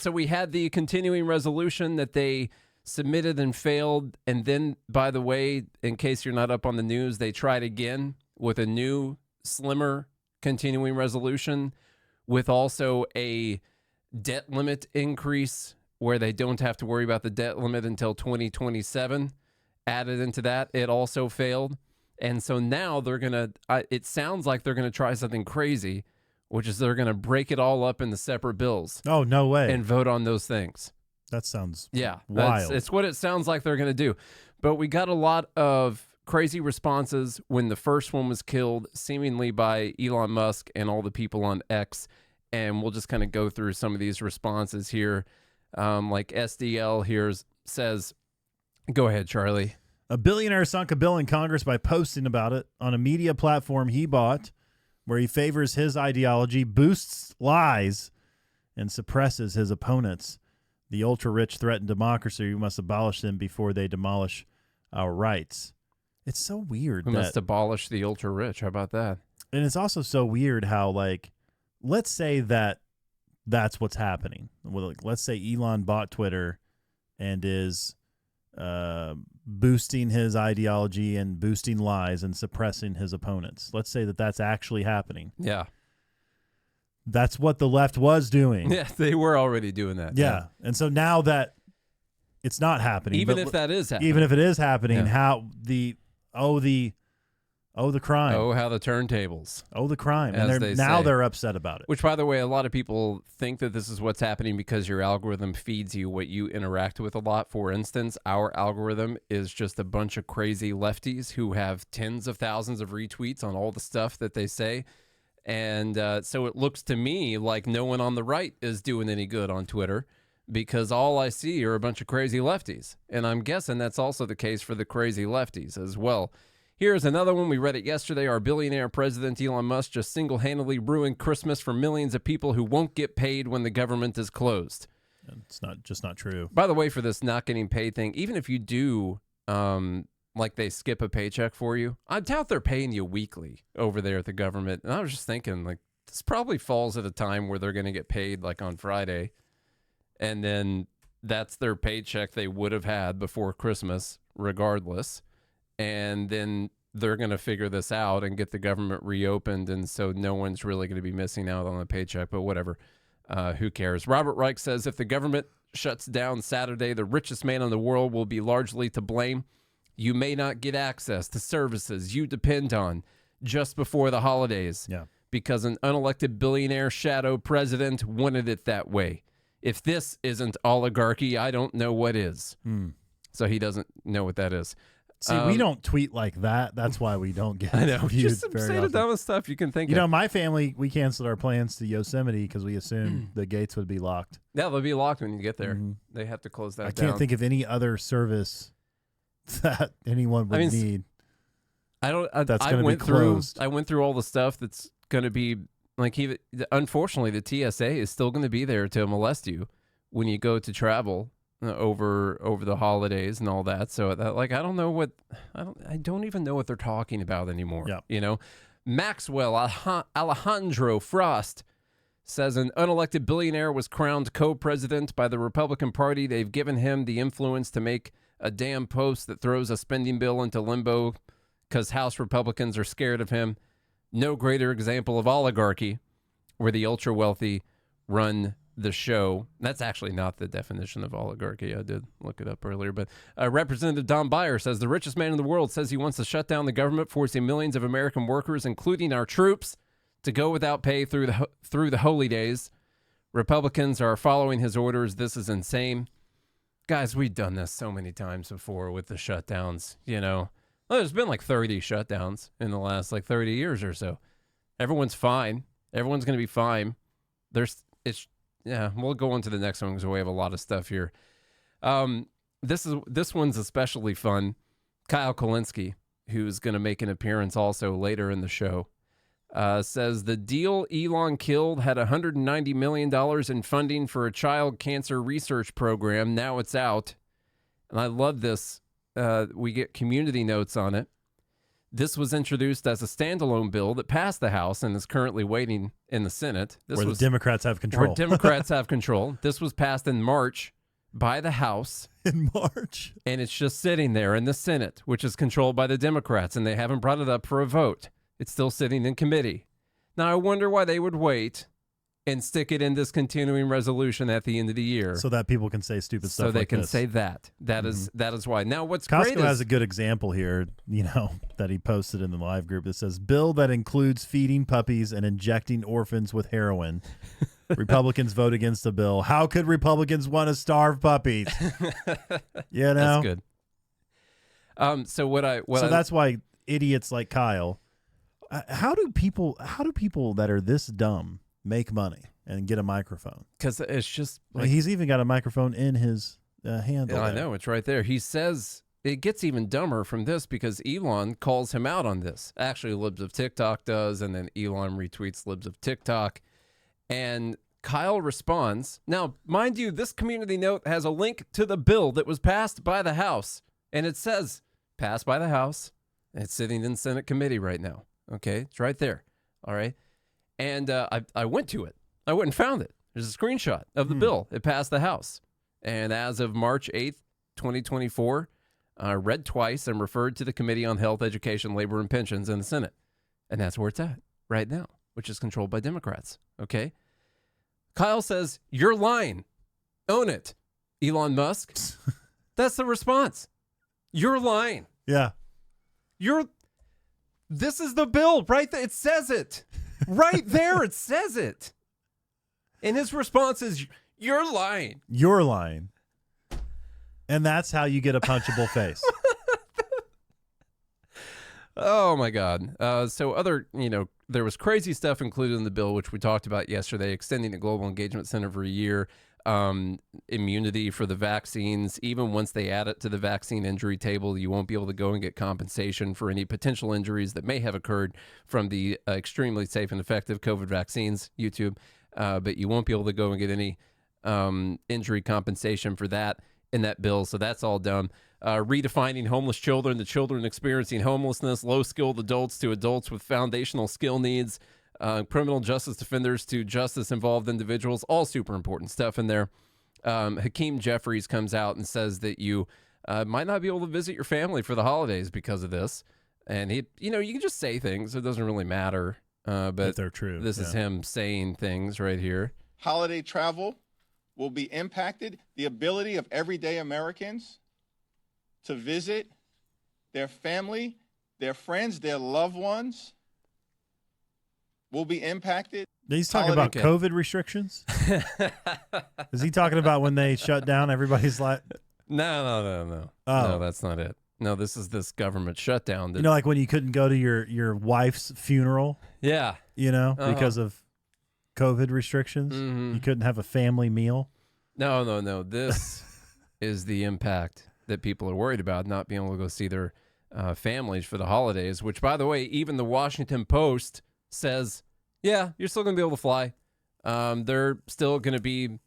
So we had the continuing resolution that they submitted and failed. And then, by the way, in case you're not up on the news, they tried again with a new, slimmer continuing resolution with also a debt limit increase where they don't have to worry about the debt limit until 2027 added into that. It also failed. And so now they're going to, it sounds like they're going to try something crazy, which is they're going to break it all up into separate bills. Oh, no way. And vote on those things. That sounds wild. It's what it sounds like they're going to do. But we got a lot of crazy responses when the first one was killed, seemingly by Elon Musk and all the people on X. And we'll just kind of go through some of these responses here. Like SDL here says, go ahead, Charlie. A billionaire sunk a bill in Congress by posting about it on a media platform he bought where he favors his ideology, boosts lies, and suppresses his opponents. The ultra-rich threaten democracy. We must abolish them before they demolish our rights. It's so weird. We must abolish the ultra-rich. How about that? And it's also so weird how, like, let's say that that's what's happening. Well, like, let's say Elon bought Twitter and is boosting his ideology and boosting lies and suppressing his opponents. Let's say that that's actually happening. Yeah. That's what the left was doing. Yeah, they were already doing that. Yeah. And so now that it's not happening. Even if that is happening. Even if it is happening, how the crime. Oh, how the turntables. Oh, the crime. And they're upset about it. Which, by the way, a lot of people think that this is what's happening because your algorithm feeds you what you interact with a lot. For instance, our algorithm is just a bunch of crazy lefties who have tens of thousands of retweets on all the stuff that they say. And so it looks to me like no one on the right is doing any good on Twitter because all I see are a bunch of crazy lefties. And I'm guessing that's also the case for the crazy lefties as well. Here's another one. We read it yesterday. Our billionaire president, Elon Musk, just single-handedly ruined Christmas for millions of people who won't get paid when the government is closed. It's not true. By the way, for this not getting paid thing, even if you do, like they skip a paycheck for you, I doubt they're paying you weekly over there at the government. And I was just thinking, like, this probably falls at a time where they're going to get paid, like, on Friday. And then that's their paycheck they would have had before Christmas, regardless. And then they're going to figure this out and get the government reopened. And so no one's really going to be missing out on a paycheck, but whatever. Who cares? Robert Reich says if the government shuts down Saturday, the richest man in the world will be largely to blame. You may not get access to services you depend on just before the holidays because an unelected billionaire shadow president wanted it that way. If this isn't oligarchy, I don't know what is. So he doesn't know what that is. See, we don't tweet like that. That's why we don't get viewed just very say often. the dumbest stuff you can think of. You know, my family, we canceled our plans to Yosemite because we assumed the gates would be locked. Yeah, they'll be locked when you get there. They have to close that down. I can't think of any other service that anyone would need. That's going to be closed. I went through all the stuff that's going to be like. Unfortunately, the TSA is still going to be there to molest you when you go to travel over the holidays and all that. So that, like, I don't even know what they're talking about anymore. Yeah. You know, Maxwell Alejandro Frost says an unelected billionaire was crowned co-president by the Republican Party. They've given him the influence to make a damn post that throws a spending bill into limbo because House Republicans are scared of him. No greater example of oligarchy where the ultra wealthy run the show. That's actually not the definition of oligarchy. I did look it up earlier, but Representative Don Beyer says the richest man in the world says he wants to shut down the government, forcing millions of American workers, including our troops, to go without pay through the holy days. Republicans are following his orders. This is insane. Guys, we've done this so many times before with the shutdowns, you know. Well, there's been like 30 shutdowns in the last like 30 years or so. Everyone's fine. Everyone's going to be fine. We'll go on to the next one because we have a lot of stuff here. This one's especially fun. Kyle Kulinski, who's going to make an appearance also later in the show, says the deal Elon killed had $190 million in funding for a child cancer research program. Now it's out. And I love this. We get community notes on it. This was introduced as a standalone bill that passed the House and is currently waiting in the Senate. Where the Democrats have control. Where Democrats have control. This was passed in March by the House. In March. And it's just sitting there in the Senate, which is controlled by the Democrats, and they haven't brought it up for a vote. It's still sitting in committee. Now, I wonder why they would wait and stick it in this continuing resolution at the end of the year. So that people can say stupid stuff so they like can this. say that. That is why. Now, what's Costco great is... has a good example here, that he posted in the live group that says, bill that includes feeding puppies and injecting orphans with heroin. Republicans vote against the bill. How could Republicans want to starve puppies? That's good. So that's why idiots like Kyle, how do people that are this dumb make money and get a microphone? Because it's just he's even got a microphone in his handle. Yeah, I know, it's right there. He says it gets even dumber from this because Elon calls him out on this. Actually, Libs of TikTok does, and then Elon retweets Libs of TikTok. And Kyle responds. Now, mind you, this community note has a link to the bill that was passed by the House. And it says, passed by the House. And it's sitting in Senate committee right now. Okay, it's right there. All right. And I went to it. I went and found it. There's a screenshot of the bill. It passed the House. And as of March 8th, 2024, read twice and referred to the Committee on Health, Education, Labor, and Pensions in the Senate. And that's where it's at right now, which is controlled by Democrats. Okay. Kyle says, you're lying. Own it. Elon Musk. That's the response. You're lying. Yeah. This is the bill right there. It says it. Right there, it says it. And his response is, you're lying. You're lying. And that's how you get a punchable face. Oh, my God. So there was crazy stuff included in the bill, which we talked about yesterday, extending the Global Engagement Center for a year, immunity for the vaccines. Even once they add it to the vaccine injury table, you won't be able to go and get compensation for any potential injuries that may have occurred from the extremely safe and effective COVID vaccines, YouTube. But you won't be able to go and get any injury compensation for that in that bill. So that's all done. Redefining homeless children to children experiencing homelessness, low-skilled adults to adults with foundational skill needs, criminal justice defenders to justice-involved individuals, all super important stuff in there. Hakeem Jeffries comes out and says that you might not be able to visit your family for the holidays because of this. And you can just say things. It doesn't really matter. But if they're true. This is him saying things right here. Holiday travel will be impacted. The ability of everyday Americans to visit their family, their friends, their loved ones will be impacted. He's talking about COVID restrictions? Is he talking about when they shut down everybody's life? No. Oh. No, that's not it. No, this is this government shutdown. That, like when you couldn't go to your wife's funeral? Yeah. Because of COVID restrictions? Mm-hmm. You couldn't have a family meal? No. This is the impact that people are worried about, not being able to go see their families for the holidays, which, by the way, even the Washington Post says, yeah, you're still going to be able to fly. They're still going to be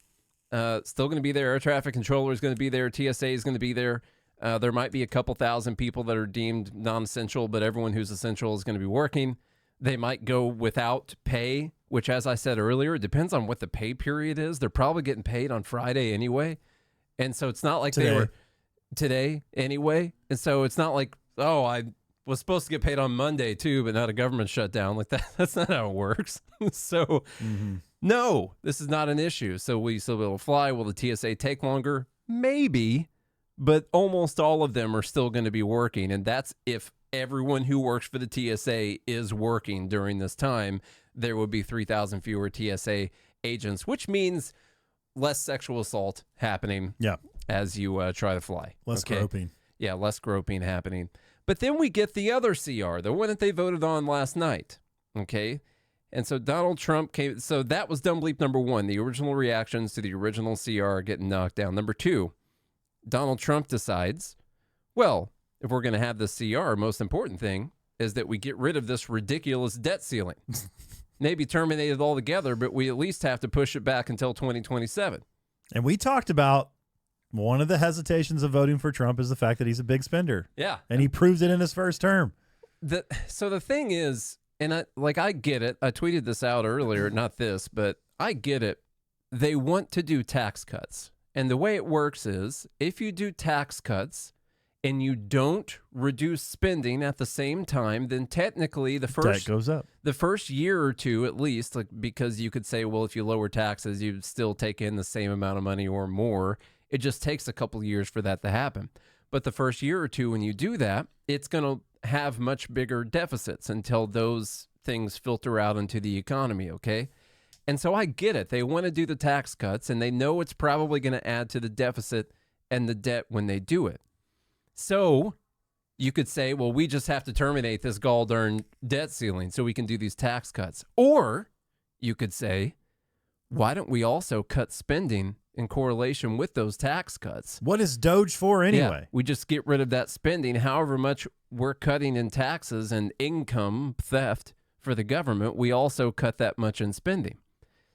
there. Air traffic controller is going to be there. TSA is going to be there. There might be a couple thousand people that are deemed non-essential, but everyone who's essential is going to be working. They might go without pay, which, as I said earlier, it depends on what the pay period is. They're probably getting paid on Friday anyway. And so it's not like they were today anyway. And so it's not like, oh, I was supposed to get paid on Monday too, but not a government shutdown like that. That's not how it works. So no, this is not an issue. So will you still be able to fly? Will the TSA take longer? Maybe, but almost all of them are still going to be working. And that's if everyone who works for the TSA is working during this time. There would be 3,000 fewer TSA agents, which means less sexual assault happening as you try to fly. Less groping. Yeah, less groping happening. But then we get the other CR, the one that they voted on last night. Okay? And so Donald Trump came. So that was dumb bleep number one, the original reactions to the original CR getting knocked down. Number two, Donald Trump decides, well, if we're going to have this CR, most important thing is that we get rid of this ridiculous debt ceiling. Maybe terminate it altogether, but we at least have to push it back until 2027. And we talked about one of the hesitations of voting for Trump is the fact that he's a big spender. Yeah. And he proves it in his first term. So the thing is, and I get it. I tweeted this out earlier, not this, but I get it. They want to do tax cuts. And the way it works is if you do tax cuts and you don't reduce spending at the same time, then technically the first debt goes up. The first year or two, at least, like, because you could say, well, if you lower taxes, you'd still take in the same amount of money or more. It just takes a couple of years for that to happen. But the first year or two, when you do that, it's going to have much bigger deficits until those things filter out into the economy, okay? And so I get it. They want to do the tax cuts, and they know it's probably going to add to the deficit and the debt when they do it. So you could say, well, we just have to terminate this gall-darn debt ceiling so we can do these tax cuts. Or you could say, why don't we also cut spending in correlation with those tax cuts? What is Doge for anyway? Yeah, we just get rid of that spending. However much we're cutting in taxes and income theft for the government, we also cut that much in spending.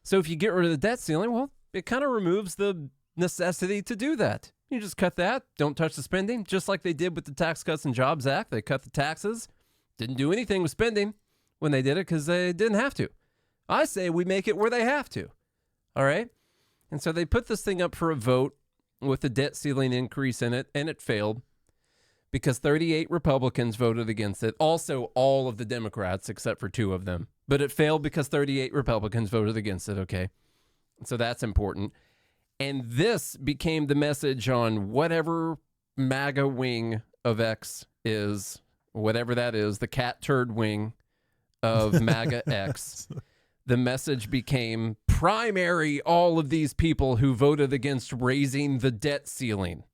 So if you get rid of the debt ceiling, well, it kind of removes the necessity to do that. You just cut that, don't touch the spending, just like they did with the Tax Cuts and Jobs Act. They cut the taxes, didn't do anything with spending when they did it because they didn't have to. I say we make it where they have to. All right? And so they put this thing up for a vote with the debt ceiling increase in it, and it failed because 38 Republicans voted against it. Also, all of the Democrats, except for 2 of them. But it failed because 38 Republicans voted against it, okay? So that's important. And this became the message on whatever MAGA wing of X is, whatever that is, the Catturd wing of MAGA X. The message became primary all of these people who voted against raising the debt ceiling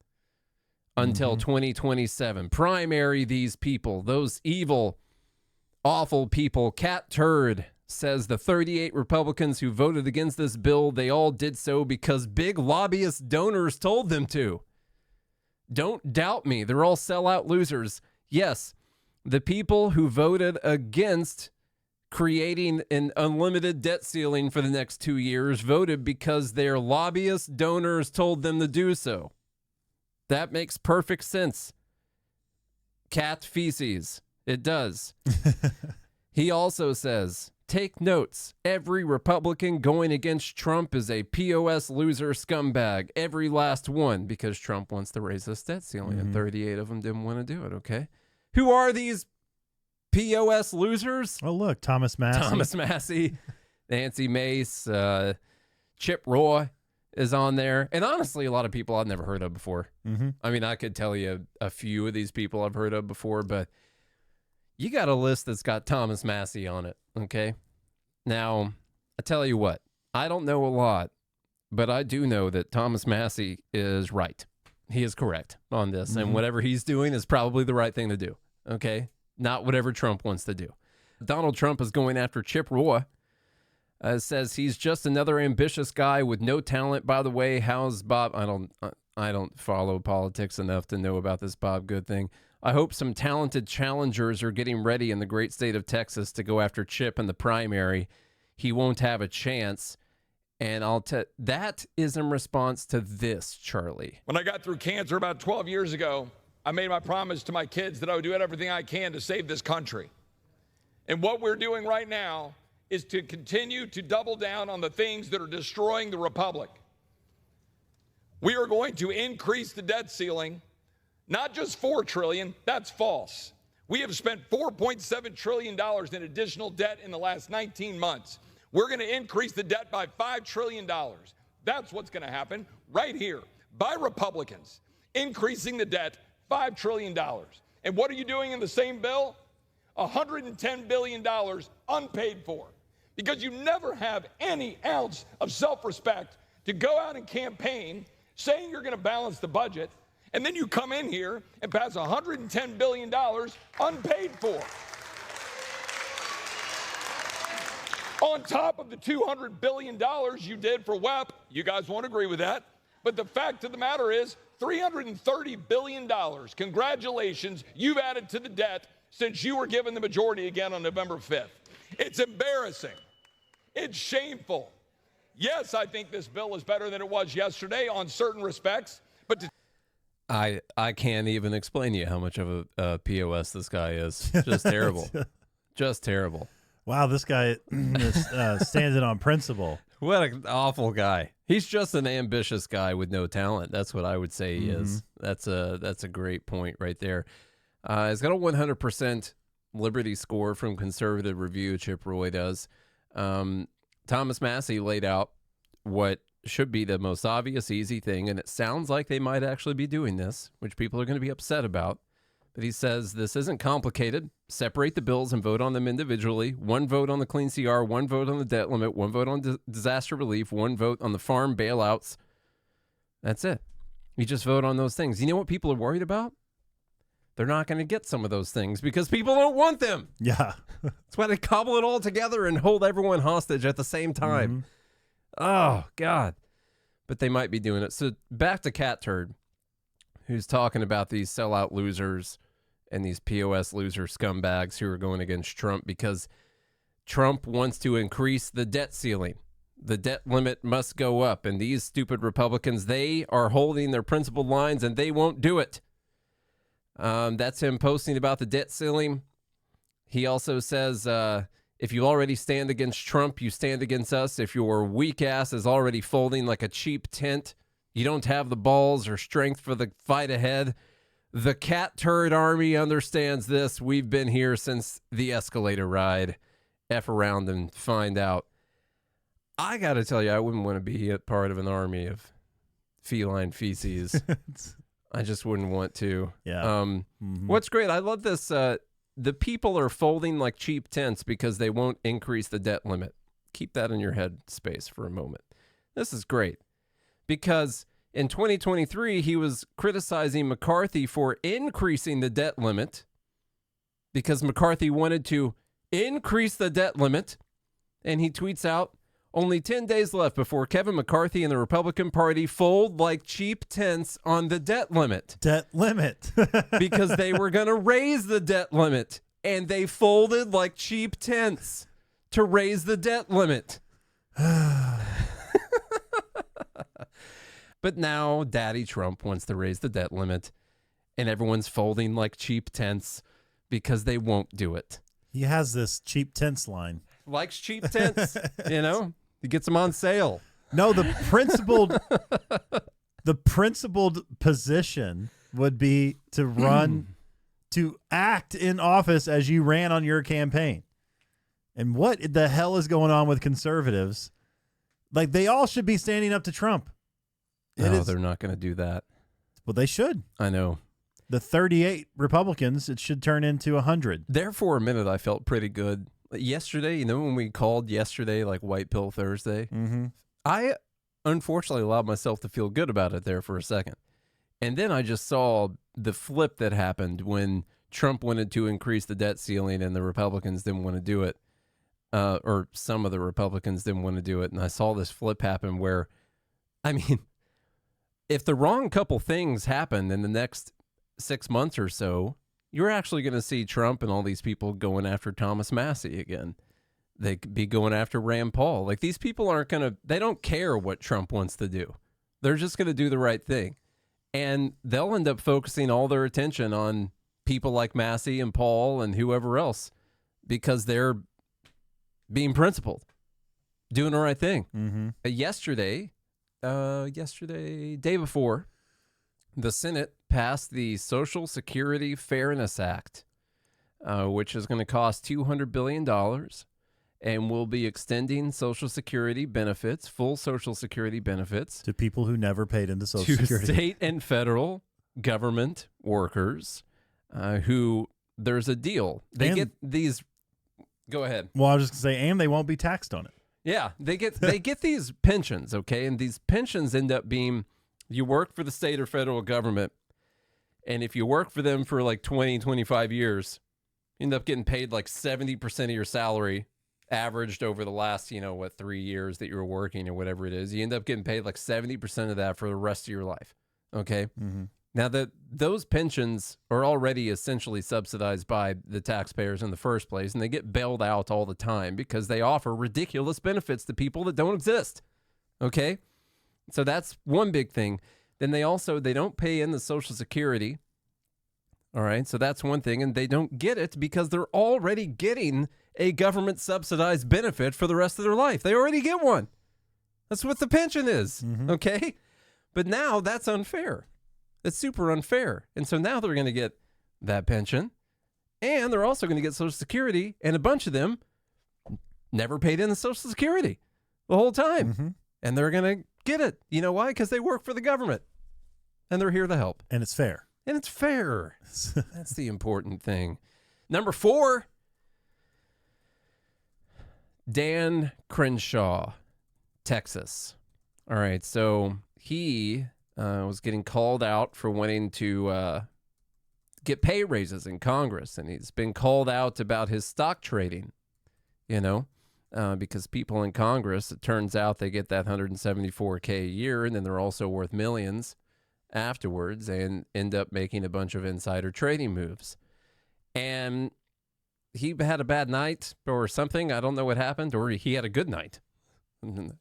until 2027. Primary these people, those evil, awful people. Catturd says the 38 Republicans who voted against this bill, they all did so because big lobbyist donors told them to. Don't doubt me. They're all sellout losers. Yes, the people who voted against creating an unlimited debt ceiling for the next 2 years voted because their lobbyist donors told them to do so. That makes perfect sense. Cat feces. It does. He also says, take notes. Every Republican going against Trump is a POS loser scumbag. Every last one, because Trump wants to raise this debt ceiling, and 38 of them didn't want to do it, okay? Who are these POS losers? Oh, look, Thomas Massey. Nancy Mace, Chip Roy is on there. And honestly, a lot of people I've never heard of before. I mean, I could tell you a few of these people I've heard of before, but you got a list that's got Thomas Massey on it, okay? Now, I tell you what, I don't know a lot, but I do know that Thomas Massey is right. He is correct on this, and whatever he's doing is probably the right thing to do, okay? Not whatever Trump wants to do. Donald Trump is going after Chip Roy. Says he's just another ambitious guy with no talent. By the way, how's Bob? I don't follow politics enough to know about this Bob Good thing. I hope some talented challengers are getting ready in the great state of Texas to go after Chip in the primary. He won't have a chance. And that is in response to this, Charlie. When I got through cancer about 12 years ago, I made my promise to my kids that I would do everything I can to save this country. And what we're doing right now is to continue to double down on the things that are destroying the republic. We are going to increase the debt ceiling, not just $4 trillion, that's false. We have spent $4.7 trillion in additional debt in the last 19 months. We're going to increase the debt by $5 trillion. That's what's going to happen right here by Republicans, increasing the debt $5 trillion. And what are you doing in the same bill? $110 billion unpaid for. Because you never have any ounce of self-respect to go out and campaign saying you're going to balance the budget, and then you come in here and pass $110 billion unpaid for. On top of the $200 billion you did for WEP, you guys won't agree with that, but the fact of the matter is $330 billion. Congratulations, you've added to the debt since you were given the majority again on November 5th. It's embarrassing. It's shameful. Yes, I think this bill is better than it was yesterday on certain respects, but I can't even explain to you how much of a POS this guy is. Just terrible. Just terrible. Wow, this guy is standing on principle. What an awful guy. He's just an ambitious guy with no talent. That's what I would say he is. That's a great point right there. He's got a 100% Liberty score from Conservative Review, Chip Roy does. Thomas Massey laid out what should be the most obvious, easy thing, and it sounds like they might actually be doing this, which people are going to be upset about. But he says this isn't complicated. Separate the bills and vote on them individually. One vote on the clean CR, one vote on the debt limit, one vote on disaster relief, one vote on the farm bailouts. That's it. You just vote on those things. You know what people are worried about? They're not going to get some of those things because people don't want them. Yeah. That's why they cobble it all together and hold everyone hostage at the same time. Oh, God. But they might be doing it. So back to Catturd, who's talking about these sellout losers and these POS loser scumbags who are going against Trump because Trump wants to increase the debt ceiling. The debt limit must go up. And these stupid Republicans, they are holding their principled lines and they won't do it. That's him posting about the debt ceiling. He also says, if you already stand against Trump, you stand against us. If your weak ass is already folding like a cheap tent, you don't have the balls or strength for the fight ahead. The Catturd army understands this. We've been here since the escalator ride. F around and find out. I got to tell you, I wouldn't want to be a part of an army of feline feces. I just wouldn't want to. Yeah. What's great, I love this. The people are folding like cheap tents because they won't increase the debt limit. Keep that in your head space for a moment. This is great because in 2023, he was criticizing McCarthy for increasing the debt limit because McCarthy wanted to increase the debt limit. And he tweets out, only 10 days left before Kevin McCarthy and the Republican Party fold like cheap tents on the debt limit. Debt limit. Because they were going to raise the debt limit. And they folded like cheap tents to raise the debt limit. But now Daddy Trump wants to raise the debt limit. And everyone's folding like cheap tents because they won't do it. He has this cheap tents line. Likes cheap tents, you know? He gets them on sale. No, the principled position would be to run, to act in office as you ran on your campaign. And what the hell is going on with conservatives? Like, they all should be standing up to Trump. No, they're not going to do that. Well, they should. I know. The 38 Republicans, it should turn into 100. There for a minute, I felt pretty good. Yesterday, you know, when we called yesterday, like White Pill Thursday, I unfortunately allowed myself to feel good about it there for a second. And then I just saw the flip that happened when Trump wanted to increase the debt ceiling and the Republicans didn't want to do it, or some of the Republicans didn't want to do it. And I saw this flip happen where, I mean, if the wrong couple things happen in the next 6 months or so, you're actually going to see Trump and all these people going after Thomas Massey again. They could be going after Rand Paul. Like, these people aren't going to, they don't care what Trump wants to do. They're just going to do the right thing. And they'll end up focusing all their attention on people like Massey and Paul and whoever else because they're being principled, doing the right thing. Yesterday, day before, the Senate passed the Social Security Fairness Act, which is going to cost $200 billion and will be extending Social Security benefits, full Social Security benefits, to people who never paid into Social Security. State and federal government workers who there's a deal. They get these. Go ahead. Well, I was just going to say, and they won't be taxed on it. Yeah, they get these pensions, okay? And these pensions end up being, you work for the state or federal government, and if you work for them for like 20, 25 years, you end up getting paid like 70% of your salary averaged over the last, 3 years that you were working or whatever it is. You end up getting paid like 70% of that for the rest of your life, okay? Now, those pensions are already essentially subsidized by the taxpayers in the first place, and they get bailed out all the time because they offer ridiculous benefits to people that don't exist, okay? So that's one big thing. Then they don't pay in the Social Security. All right, so that's one thing, and they don't get it because they're already getting a government subsidized benefit for the rest of their life. They already get one. That's what the pension is, okay? But now that's unfair. It's super unfair. And so now they're going to get that pension, and they're also going to get Social Security, and a bunch of them never paid in the Social Security the whole time. And they're going to get it. You know why? Because they work for the government, and they're here to help. And it's fair. And it's fair. That's the important thing. Number 4, Dan Crenshaw, Texas. All right, so he was getting called out for wanting to get pay raises in Congress, and he's been called out about his stock trading, because people in Congress, it turns out they get that $174K a year, and then they're also worth millions afterwards and end up making a bunch of insider trading moves. And he had a bad night or something. I don't know what happened, or he had a good night.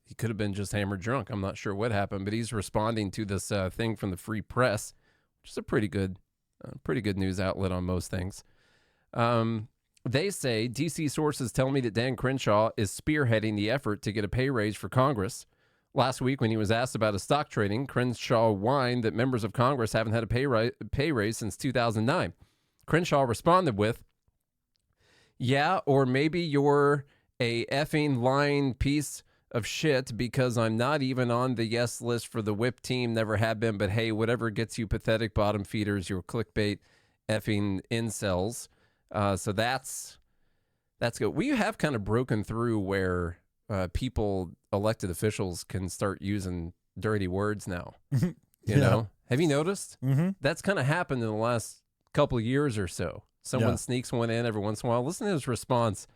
He could have been just hammered drunk. I'm not sure what happened, but he's responding to this thing from the Free Press, which is a pretty good news outlet on most things. They say, DC sources tell me that Dan Crenshaw is spearheading the effort to get a pay raise for Congress. Last week, when he was asked about his stock trading, Crenshaw whined that members of Congress haven't had a pay raise since 2009. Crenshaw responded with, "Yeah, or maybe you're a effing lying piece of shit because I'm not even on the yes list for the whip team, never have been, but hey, whatever gets you pathetic bottom feeders, your clickbait effing incels." So that's good. We have kind of broken through where people, elected officials, can start using dirty words now. You know? Have you noticed? That's kind of happened in the last couple of years or so. Someone sneaks one in every once in a while. Listen to his response.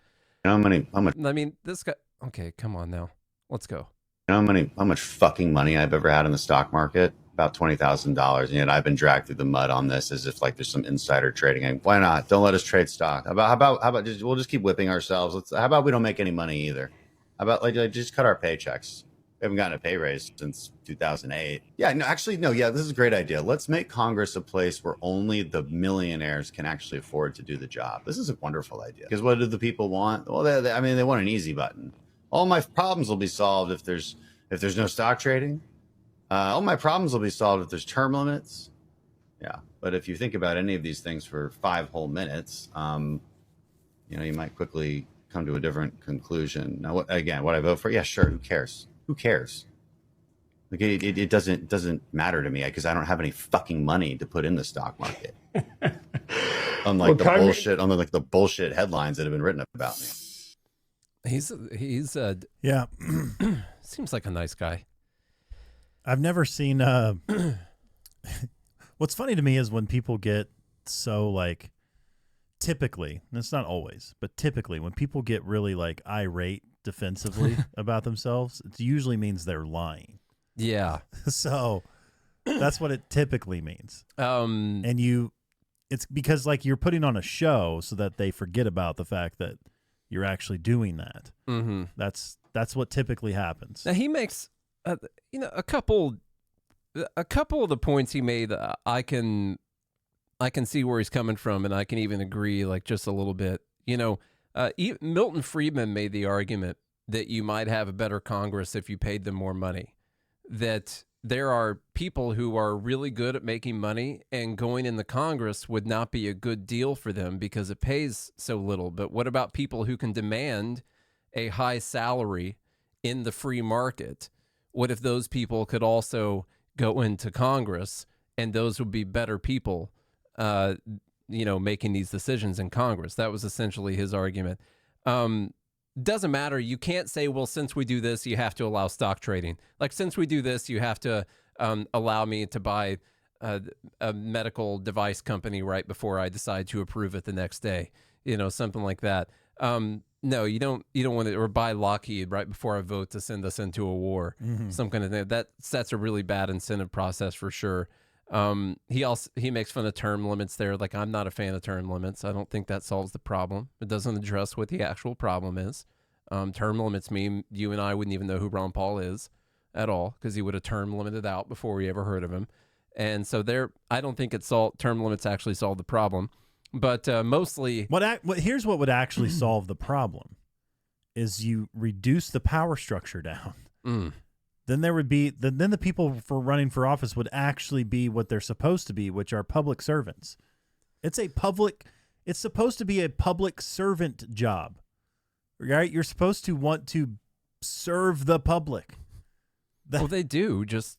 How much? I mean, this guy. Okay, come on now. Let's go. How much fucking money I've ever had in the stock market? About $20,000. And yet I've been dragged through the mud on this as if like there's some insider trading. And why not? Don't let us trade stock. How about we'll just keep whipping ourselves. How about we don't make any money either? How about like just cut our paychecks? We haven't gotten a pay raise since 2008. Yeah, no, this is a great idea. Let's make Congress a place where only the millionaires can actually afford to do the job. This is a wonderful idea. Because what do the people want? Well, they want an easy button. All my problems will be solved if there's no stock trading. All my problems will be solved if there's term limits. Yeah, but if you think about any of these things for 5 whole minutes, you might quickly come to a different conclusion. Now, what I vote for? Yeah, sure. Who cares? Who cares? Like it doesn't matter to me because I don't have any fucking money to put in the stock market. Unlike the bullshit headlines that have been written about me. He's seems like a nice guy. I've never seen what's funny to me is when people get so like typically, and it's not always, but typically when people get really like irate defensively about themselves, it usually means they're lying. Yeah. So that's what it typically means. It's because like you're putting on a show so that they forget about the fact that you're actually doing that. That's what typically happens. Now he makes, a couple of the points he made. I can see where he's coming from, and I can even agree, like just a little bit. Milton Friedman made the argument that you might have a better Congress if you paid them more money. That there are people who are really good at making money, and going in the Congress would not be a good deal for them because it pays so little. But what about people who can demand a high salary in the free market? What if those people could also go into Congress, and those would be better people, making these decisions in Congress? That was essentially his argument. Doesn't matter. You can't say, well, since we do this, you have to allow stock trading. Like, since we do this, you have to allow me to buy a medical device company right before I decide to approve it the next day. Something like that. No, you don't want to, or buy Lockheed right before I vote to send us into a war. Some kind of thing. That sets a really bad incentive process for sure. He makes fun of term limits there. Like, I'm not a fan of term limits. I don't think that solves the problem. It doesn't address what the actual problem is. Term limits mean you and I wouldn't even know who Ron Paul is at all because he would have term limited out before we ever heard of him. And so I don't think term limits actually solve the problem. But mostly... Here's what would actually solve the problem is you reduce the power structure down. Then there would be... Then the people for running for office would actually be what they're supposed to be, which are public servants. It's supposed to be a public servant job, right? You're supposed to want to serve the public. Well, they do, just,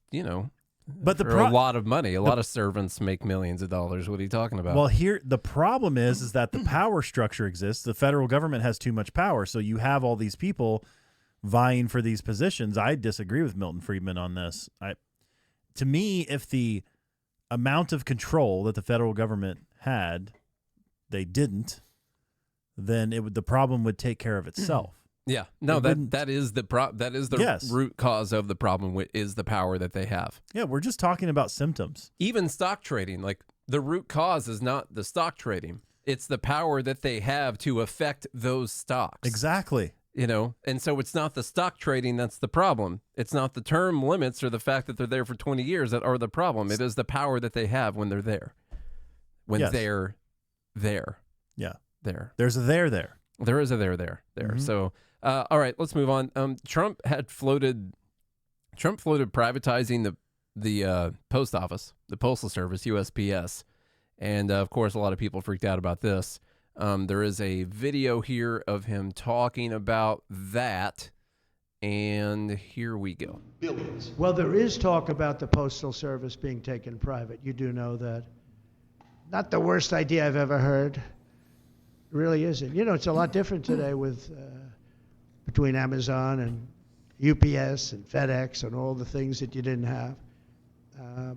but for a lot of money. A lot of servants make millions of dollars. What are you talking about? Well, here, the problem is that the power structure exists. The federal government has too much power, so you have all these people vying for these positions. I disagree with Milton Friedman on this. To me, if the amount of control that the federal government had, they didn't, then the problem would take care of itself. Yeah, no, that is the root cause of the problem is the power that they have. Yeah, we're just talking about symptoms. Even stock trading, like the root cause is not the stock trading. It's the power that they have to affect those stocks. Exactly. And so it's not the stock trading that's the problem. It's not the term limits or the fact that they're there for 20 years that are the problem. It is the power that they have when they're there. When they're there. Yeah. There. There's a there. There is a there. Mm-hmm. So, all right, let's move on. Trump floated privatizing the post office, the postal service, USPS. And of course, a lot of people freaked out about this. There is a video here of him talking about that. And here we go. Billions. Well, there is talk about the postal service being taken private. You do know that. Not the worst idea I've ever heard. It really isn't. It's a lot different today with between Amazon and UPS and FedEx and all the things that you didn't have.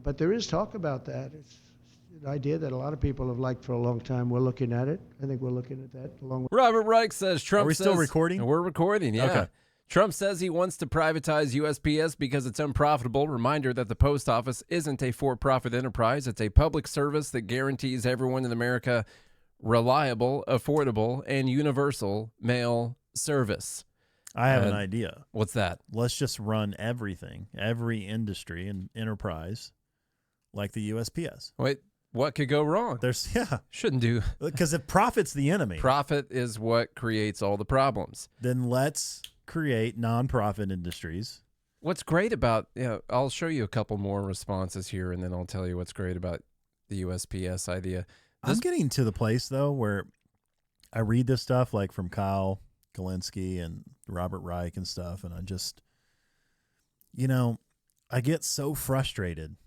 But there is talk about that. It's an idea that a lot of people have liked for a long time. We're looking at it. I think we're looking at that along with... Robert Reich says Trump Are we still recording? We're recording, yeah. Okay. Trump says he wants to privatize USPS because it's unprofitable. Reminder that the post office isn't a for-profit enterprise. It's a public service that guarantees everyone in America reliable, affordable, and universal mail service. I have an idea. What's that? Let's just run everything, every industry and enterprise like the USPS. Wait, what could go wrong? Shouldn't do. Because if profit's the enemy. Profit is what creates all the problems. Then let's create nonprofit industries. What's great about, I'll show you a couple more responses here, and then I'll tell you what's great about the USPS idea. I'm getting to the place, though, where I read this stuff like from Kyle Kulinski and Robert Reich and stuff, and I just, I get so frustrated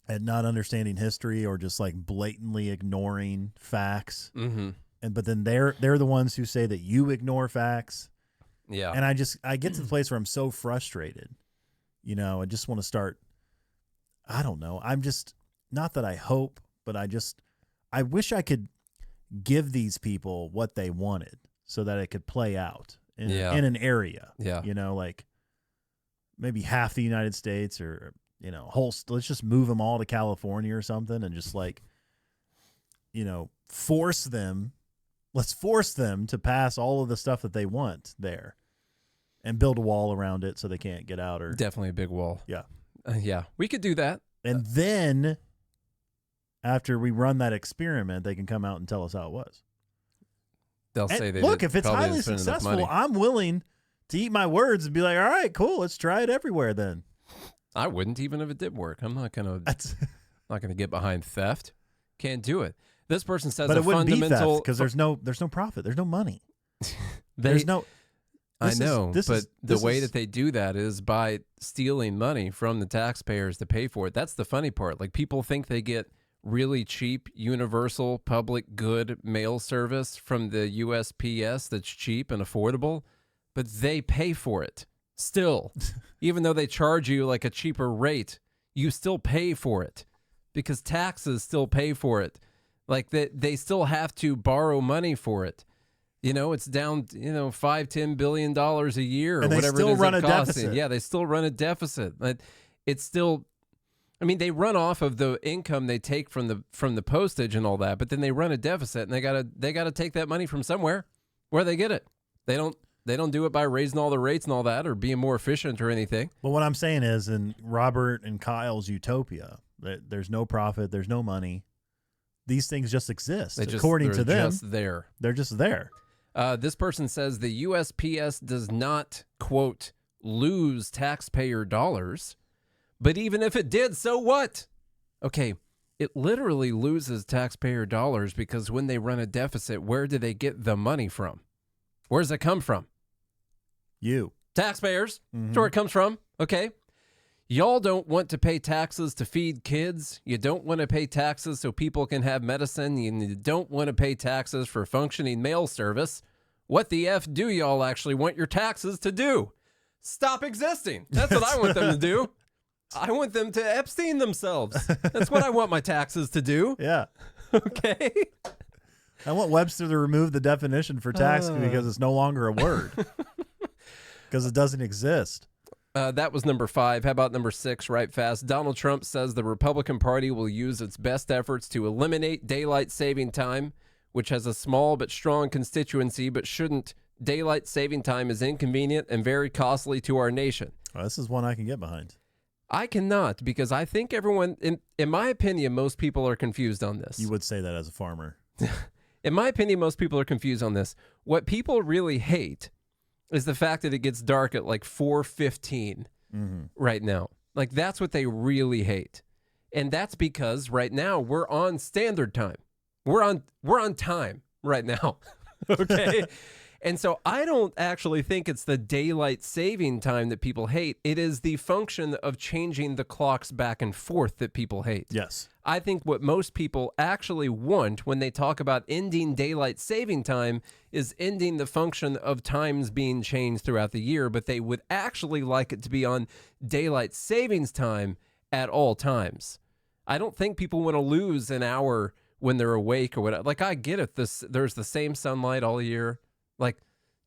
at not understanding history or just like blatantly ignoring facts. Mm-hmm. But then they're the ones who say that you ignore facts. Yeah. And I get to the place where I'm so frustrated. I just want to start, I don't know. I'm just, not that I hope, but I wish I could give these people what they wanted so that it could play out in an area. Yeah. Like maybe half the United States or, let's just move them all to California or something and just like, force them to pass all of the stuff that they want there and build a wall around it so they can't get out. Or definitely a big wall. Yeah. Yeah, we could do that. And then after we run that experiment, they can come out and tell us how it was. They'll say they look, if it's probably highly didn't spend enough successful, money. I'm willing to eat my words and be like, all right, cool, let's try it everywhere then. I wouldn't, even if it did work. I'm not gonna get behind theft. Can't do it. This person says, but a it wouldn't be fundamental theft because there's no profit, there's no money. But the way that they do that is by stealing money from the taxpayers to pay for it. That's the funny part. Like, people think they get really cheap, universal, public good mail service from the USPS that's cheap and affordable, but they pay for it still. Even though they charge you like a cheaper rate, you still pay for it because taxes still pay for it. Like, they still have to borrow money for it. It's down, $5-10 billion a year or and whatever they still it is run a costing. deficit. Yeah, they still run a deficit. It's still, they run off of the income they take from the postage and all that, but then they run a deficit, and they gotta take that money from somewhere. Where they get it? They don't. They don't do it by raising all the rates and all that or being more efficient or anything. But what I'm saying is, in Robert and Kyle's utopia, there's no profit, there's no money. These things just exist. According to them, just there. They're just there. This person says the USPS does not, quote, lose taxpayer dollars. But even if it did, so what? Okay, it literally loses taxpayer dollars because when they run a deficit, where do they get the money from? Where does it come from? You. Taxpayers. That's where it comes from. Okay. Y'all don't want to pay taxes to feed kids. You don't want to pay taxes so people can have medicine. You don't want to pay taxes for functioning mail service. What the F do y'all actually want your taxes to do? Stop existing. That's what I want them to do. I want them to Epstein themselves. That's what I want my taxes to do. Yeah. Okay. I want Webster to remove the definition for tax because it's no longer a word. Because it doesn't exist. That was number 5. How about number 6, right fast? Donald Trump says the Republican Party will use its best efforts to eliminate daylight saving time, which has a small but strong constituency, but shouldn't. Daylight saving time is inconvenient and very costly to our nation. Well, this is one I can get behind. I cannot, because I think everyone, in my opinion, most people are confused on this. You would say that as a farmer. In my opinion, most people are confused on this. What people really hate is the fact that it gets dark at like 4:15 right now. Like, that's what they really hate. And that's because right now we're on standard time. We're on time right now. Okay? And so I don't actually think it's the daylight saving time that people hate. It is the function of changing the clocks back and forth that people hate. Yes. I think what most people actually want when they talk about ending daylight saving time is ending the function of times being changed throughout the year, but they would actually like it to be on daylight savings time at all times. I don't think people want to lose an hour when they're awake or whatever. Like, I get it. There's the same sunlight all year. Like,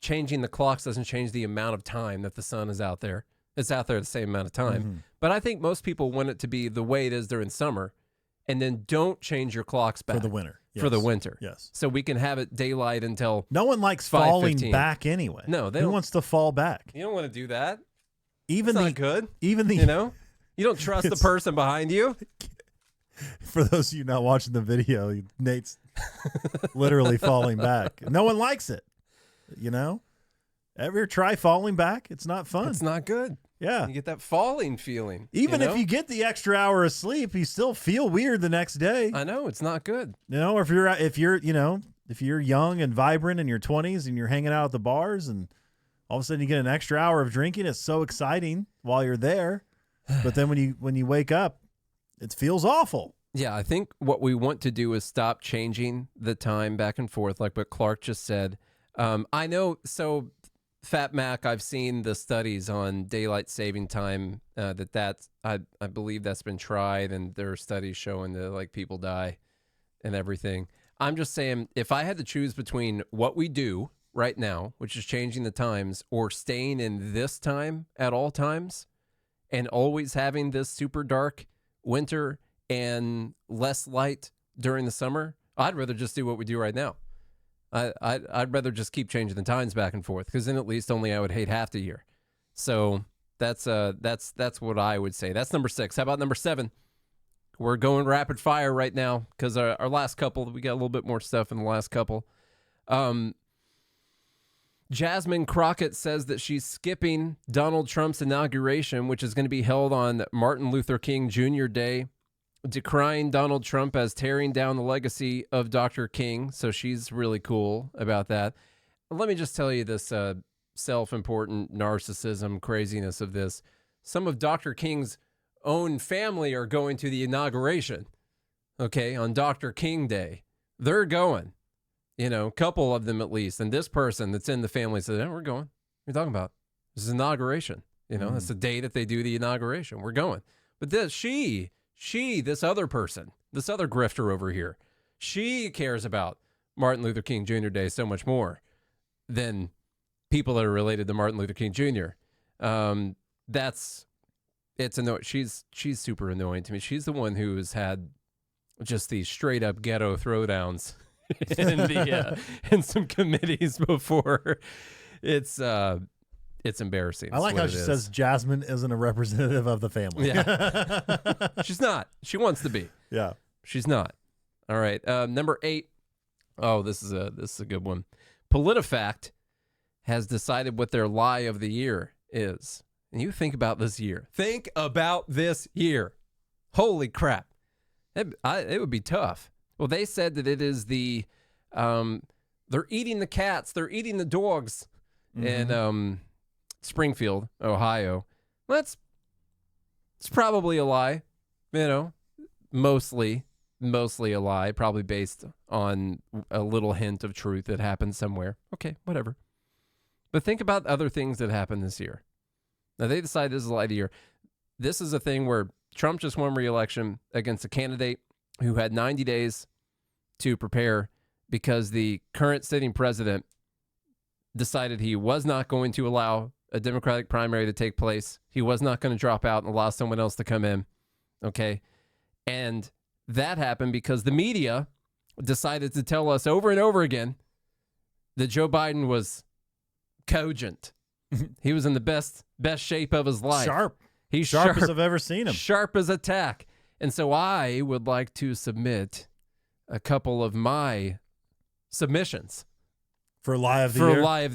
changing the clocks doesn't change the amount of time that the sun is out there. It's out there the same amount of time. But I think most people want it to be the way it is during summer, and then don't change your clocks back. For the winter. For the winter. Yes. So we can have it daylight until no one likes falling 5:15. back anyway. No, they Who don't. wants to fall back? You don't want to do that. Even That's the not good. Even the You know? You don't trust the person behind you. For those of you not watching the video, Nate's literally falling back. No one likes it. You know? Ever try falling back? It's not fun. It's not good. Yeah. You get that falling feeling. Even you know? if you get the extra hour of sleep, you still feel weird the next day. I know, it's not good. You know, or if you're young and vibrant in your 20s and you're hanging out at the bars and all of a sudden you get an extra hour of drinking, it's so exciting while you're there. But then when you wake up, it feels awful. Yeah, I think what we want to do is stop changing the time back and forth, like what Clark just said. I know, so Fat Mac, I've seen the studies on daylight saving time, I believe that's been tried, and there are studies showing that like people die and everything. I'm just saying, if I had to choose between what we do right now, which is changing the times, or staying in this time at all times and always having this super dark winter and less light during the summer, I'd rather just do what we do right now. I'd rather just keep changing the times back and forth, because then at least only I would hate half the year. So that's what I would say. That's number 6. How about number 7? We're going rapid fire right now because our last couple, we got a little bit more stuff in the last couple. Jasmine Crockett says that she's skipping Donald Trump's inauguration, which is going to be held on Martin Luther King Jr. Day, decrying Donald Trump as tearing down the legacy of Dr. King. So she's really cool about that. Let me just tell you this self-important narcissism craziness of this. Some of Dr. King's own family are going to the inauguration, okay, on Dr. King Day. They're going, a couple of them at least. And this person that's in the family said, we're going. What are you talking about? This is inauguration. That's the day that they do the inauguration. We're going. But this other person, this other grifter over here, she cares about Martin Luther King Jr. Day so much more than people that are related to Martin Luther King Jr. It's annoying. She's super annoying to me. She's the one who's had just these straight up ghetto throwdowns in some committees before. It's embarrassing. I like That's how what she it says is. Jasmine isn't a representative of the family. Yeah. She's not. She wants to be. Yeah. She's not. All right. Number 8. Oh, this is a good one. Politifact has decided what their lie of the year is. And you think about this year. Think about this year. Holy crap. It would be tough. Well, they said that it is the they're eating the cats, they're eating the dogs in Springfield, Ohio. Well, it's probably a lie, mostly a lie, probably based on a little hint of truth that happened somewhere. Okay, whatever. But think about other things that happened this year. Now, they decided this is a lie of the year. This is a thing where Trump just won re-election against a candidate who had 90 days to prepare because the current sitting president decided he was not going to allow a Democratic primary to take place. He was not going to drop out and allow someone else to come in. Okay. And that happened because the media decided to tell us over and over again that Joe Biden was cogent. He was in the best shape of his life. Sharp. He's sharp as I've ever seen him. Sharp as a tack. And so I would like to submit a couple of my submissions for lie of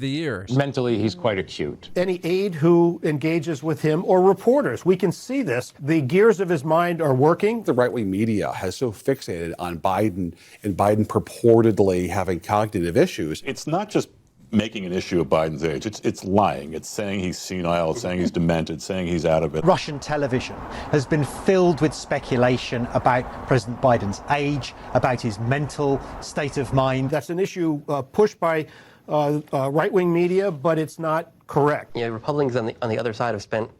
the year. Mentally, he's quite acute. Any aide who engages with him or reporters, we can see this. The gears of his mind are working. The right-wing media has so fixated on Biden and Biden purportedly having cognitive issues. It's not just making an issue of Biden's age. It's lying. It's saying he's senile, it's saying he's demented, saying he's out of it. Russian television has been filled with speculation about President Biden's age, about his mental state of mind. That's an issue pushed by right-wing media, but it's not correct. Yeah, Republicans on the other side have spent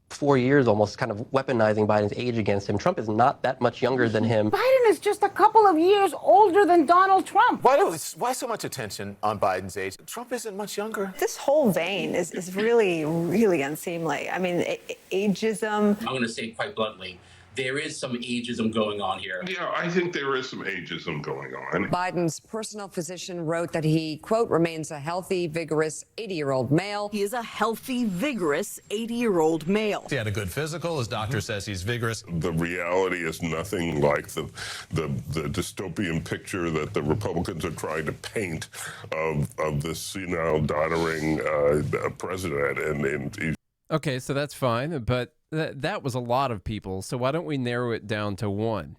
4 years almost kind of weaponizing Biden's age against him. Trump is not that much younger than him. Biden is just a couple of years older than Donald Trump. Why so much attention on Biden's age? Trump isn't much younger. This whole vein is really, really unseemly. I mean, ageism. I'm going to say quite bluntly, there is some ageism going on here. Yeah, I think there is some ageism going on. Biden's personal physician wrote that he, quote, remains a healthy, vigorous 80-year-old male. He is a healthy, vigorous 80-year-old male. He had a good physical. His doctor says he's vigorous. The reality is nothing like the dystopian picture that the Republicans are trying to paint of this senile, doddering president. Okay, so that's fine, but that was a lot of people. So why don't we narrow it down to one?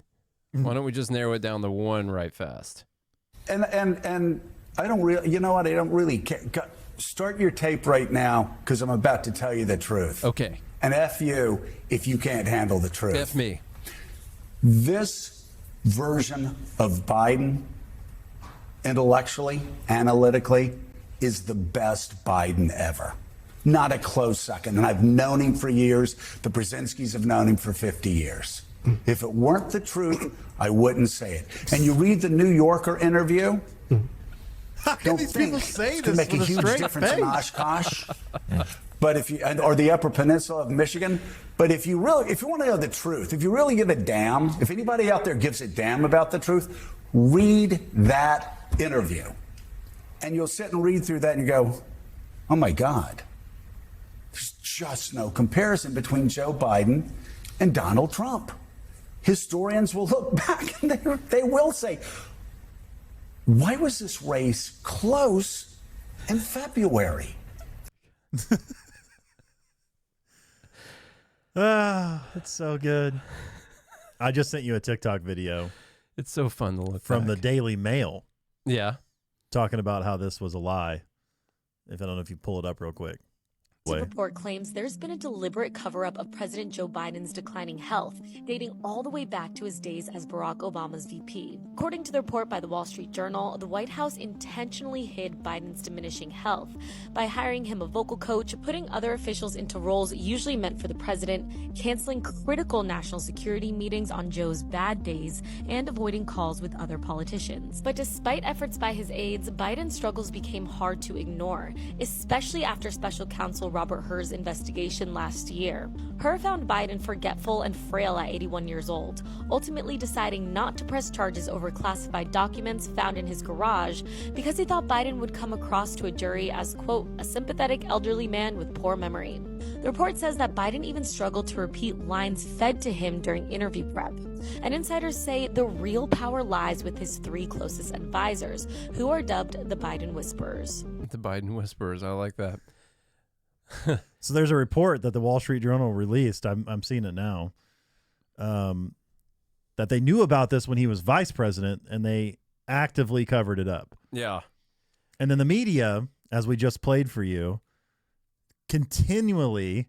Why don't we just narrow it down to one right fast? And I don't really, you know what? I don't really care. Start your tape right now because I'm about to tell you the truth. Okay. And F you if you can't handle the truth. F me. This version of Biden, intellectually, analytically, is the best Biden ever. Not a close second. And I've known him for years. The Brzezinskis have known him for 50 years. If it weren't the truth, I wouldn't say it. And you read the New Yorker interview. How can these people say this make a with huge straight difference face? in Oshkosh. But if you, or the Upper Peninsula of Michigan. But if you want to know the truth, if you really give a damn, if anybody out there gives a damn about the truth, read that interview. And you'll sit and read through that and you go, oh my God. There's just no comparison between Joe Biden and Donald Trump. Historians will look back and they will say, why was this race close in February? It's so good. I just sent you a TikTok video. It's so fun to look from back. the Daily Mail. Yeah. Talking about how this was a lie. I don't know if you pull it up real quick. The report claims there's been a deliberate cover-up of President Joe Biden's declining health, dating all the way back to his days as Barack Obama's VP. According to the report by the Wall Street Journal, the White House intentionally hid Biden's diminishing health by hiring him a vocal coach, putting other officials into roles usually meant for the president, canceling critical national security meetings on Joe's bad days, and avoiding calls with other politicians. But despite efforts by his aides, Biden's struggles became hard to ignore, especially after special counsel Marshal Robert Hur's investigation last year. Hur found Biden forgetful and frail at 81 years old, ultimately deciding not to press charges over classified documents found in his garage because he thought Biden would come across to a jury as, quote, a sympathetic elderly man with poor memory. The report says that Biden even struggled to repeat lines fed to him during interview prep. And insiders say the real power lies with his 3 closest advisors, who are dubbed the Biden Whisperers. The Biden Whisperers, I like that. So there's a report that the Wall Street Journal released, I'm seeing it now, that they knew about this when he was vice president, and they actively covered it up. Yeah. And then the media, as we just played for you, continually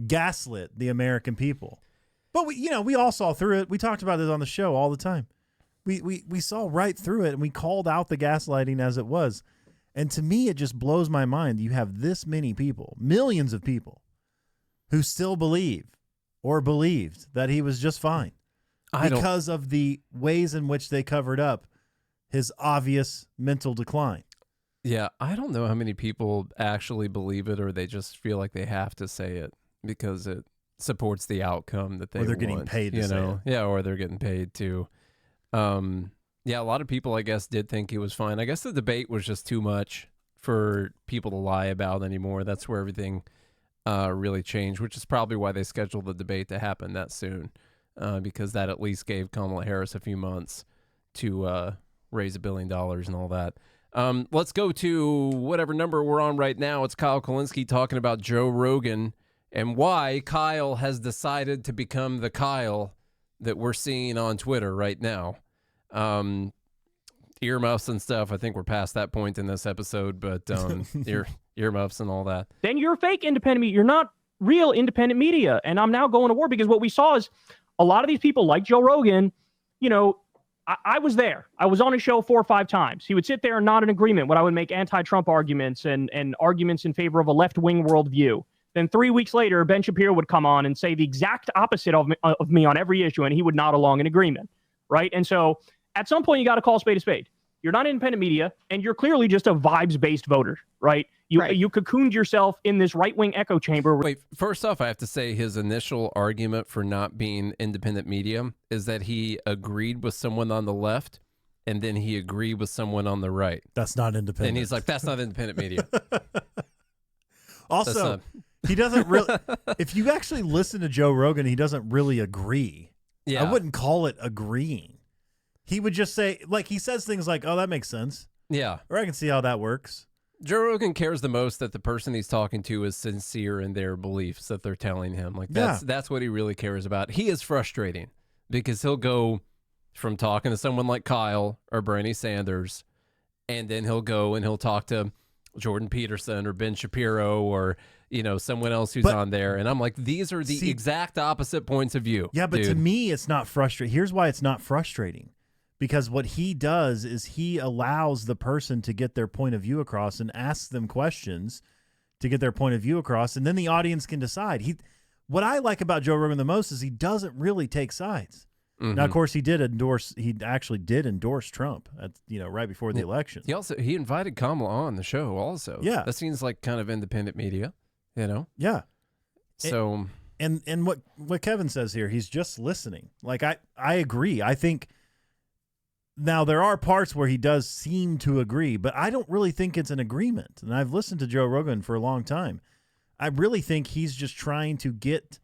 gaslit the American people. But we all saw through it. We talked about it on the show all the time. We saw right through it, and we called out the gaslighting as it was. And to me, it just blows my mind. You have this many people, millions of people, who still believe or believed that he was just fine because of the ways in which they covered up his obvious mental decline. Yeah, I don't know how many people actually believe it, or they just feel like they have to say it because it supports the outcome that they want. Or they're getting paid to say it. Yeah, or they're getting paid to. Yeah, a lot of people, I guess, did think he was fine. I guess the debate was just too much for people to lie about anymore. That's where everything really changed, which is probably why they scheduled the debate to happen that soon, because that at least gave Kamala Harris a few months to raise $1 billion and all that. Let's go to whatever number we're on right now. It's Kyle Kulinski talking about Joe Rogan and why Kyle has decided to become the Kyle that we're seeing on Twitter right now. Earmuffs and stuff. I think we're past that point in this episode, but earmuffs and all that. Then you're fake independent media. You're not real independent media. And I'm now going to war because what we saw is a lot of these people like Joe Rogan, I was there. I was on his show 4 or 5 times. He would sit there and nod in agreement when I would make anti-Trump arguments and arguments in favor of a left-wing worldview. Then 3 weeks later, Ben Shapiro would come on and say the exact opposite of me on every issue, and he would nod along in agreement, right? And so at some point, you got to call a spade a spade. You're not independent media, and you're clearly just a vibes-based voter, right? You cocooned yourself in this right-wing echo chamber. Wait, first off, I have to say his initial argument for not being independent media is that he agreed with someone on the left, and then he agreed with someone on the right. That's not independent. And he's like, that's not independent media. Also, he doesn't really... If you actually listen to Joe Rogan, he doesn't really agree. Yeah. I wouldn't call it agreeing. He would just say, like, he says things like, oh, that makes sense. Yeah. Or I can see how that works. Joe Rogan cares the most that the person he's talking to is sincere in their beliefs that they're telling him. Like, that's what he really cares about. He is frustrating because he'll go from talking to someone like Kyle or Bernie Sanders, and then he'll go and he'll talk to Jordan Peterson or Ben Shapiro or, someone else who's on there. And I'm like, these are the exact opposite points of view. Yeah, but to me, it's not frustrating. Here's why it's not frustrating. Because what he does is he allows the person to get their point of view across and asks them questions to get their point of view across, and then the audience can decide. What I like about Joe Rogan the most is he doesn't really take sides. Mm-hmm. Now, of course, he actually did endorse Trump right before the election. He invited Kamala on the show also. Yeah. That seems like kind of independent media, Yeah. So and what Kevin says here, he's just listening. Like I agree. I think now there are parts where he does seem to agree, but I don't really think it's an agreement. And I've listened to Joe Rogan for a long time. I really think he's just trying to get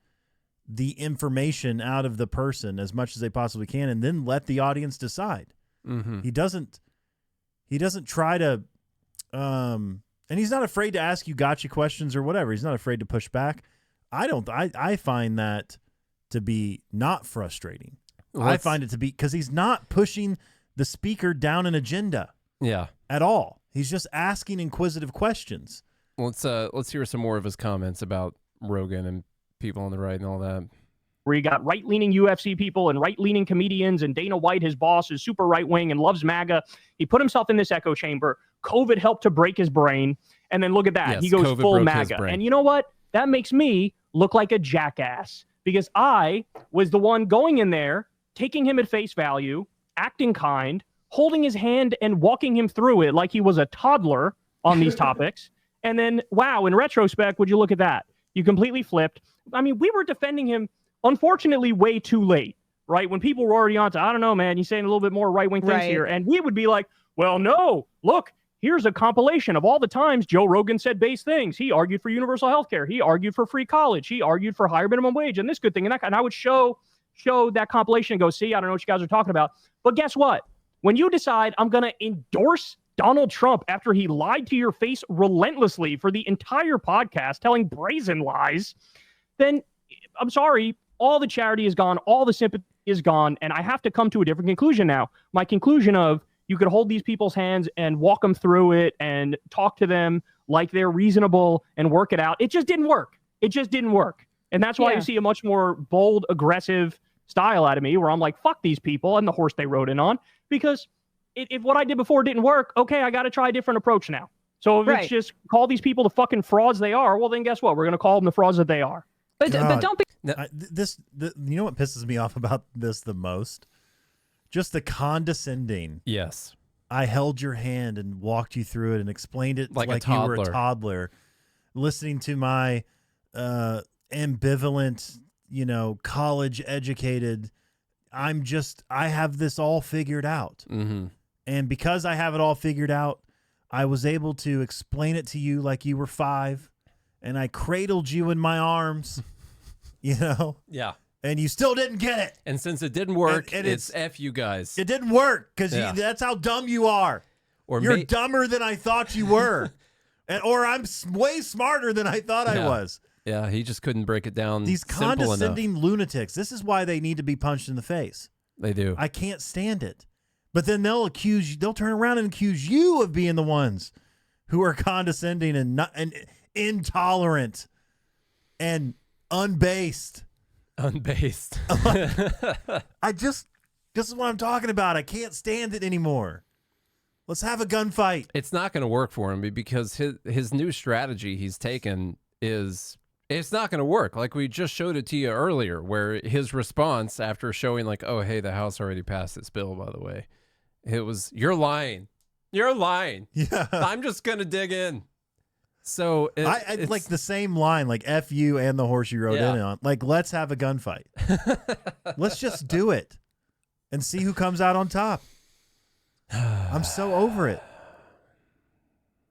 the information out of the person as much as they possibly can and then let the audience decide. Mm-hmm. He doesn't try to and he's not afraid to ask you gotcha questions or whatever. He's not afraid to push back. I find that to be not frustrating. I find it to be because he's not pushing the speaker down an agenda. Yeah. At all. He's just asking inquisitive questions. Let's hear some more of his comments about Rogan and people on the right and all that. Where you got right-leaning UFC people and right-leaning comedians, and Dana White, his boss, is super right-wing and loves MAGA. He put himself in this echo chamber. COVID helped to break his brain. And then look at that. Yes, he goes COVID full broke MAGA. his brain. And you know what? That makes me look like a jackass because I was the one going in there, taking him at face value, acting kind, holding his hand and walking him through it like he was a toddler on these topics. And then, wow, in retrospect, would you look at that? You completely flipped. I mean, we were defending him, unfortunately, way too late, right? When people were already on to, I don't know, man, you're saying a little bit more right-wing things here. And we would be like, well, no, look, here's a compilation of all the times Joe Rogan said base things. He argued for universal health care. He argued for free college. He argued for higher minimum wage and this good thing and that. And I would show that compilation and go, see, I don't know what you guys are talking about. But guess what? When you decide I'm going to endorse Donald Trump after he lied to your face relentlessly for the entire podcast, telling brazen lies, then I'm sorry, all the charity is gone, all the sympathy is gone, and I have to come to a different conclusion now. My conclusion of you could hold these people's hands and walk them through it and talk to them like they're reasonable and work it out. It just didn't work. It just didn't work. And that's why you see a much more bold, aggressive style out of me where I'm like, fuck these people and the horse they rode in on, because if what I did before didn't work, okay, I got to try a different approach now. So if it's just call these people the fucking frauds they are, well, then guess what? We're going to call them the frauds that they are. But don't be... You know what pisses me off about this the most? Just the condescending. Yes. I held your hand and walked you through it and explained it like you were a toddler. Listening to my ambivalent, college educated, I have this all figured out. Mm-hmm. And because I have it all figured out, I was able to explain it to you like you were 5, and I cradled you in my arms, Yeah. And you still didn't get it. And since it didn't work, and it's F you guys. It didn't work because that's how dumb you are. You're dumber than I thought you were. Or I'm way smarter than I thought I was. Yeah, he just couldn't break it down. These condescending lunatics, this is why they need to be punched in the face. They do. I can't stand it. But then they'll turn around and accuse you of being the ones who are condescending and intolerant and unbased. Unbased. This is what I'm talking about. I can't stand it anymore. Let's have a gunfight. It's not going to work for him because his new strategy he's taken it's not going to work. Like we just showed it to you earlier, where his response after showing like, oh, hey, the House already passed this bill, by the way. It was, you're lying. You're lying. Yeah. I'm just going to dig in. So I like the same line, like F you and the horse you rode in on. Like, let's have a gunfight. Let's just do it and see who comes out on top. I'm so over it.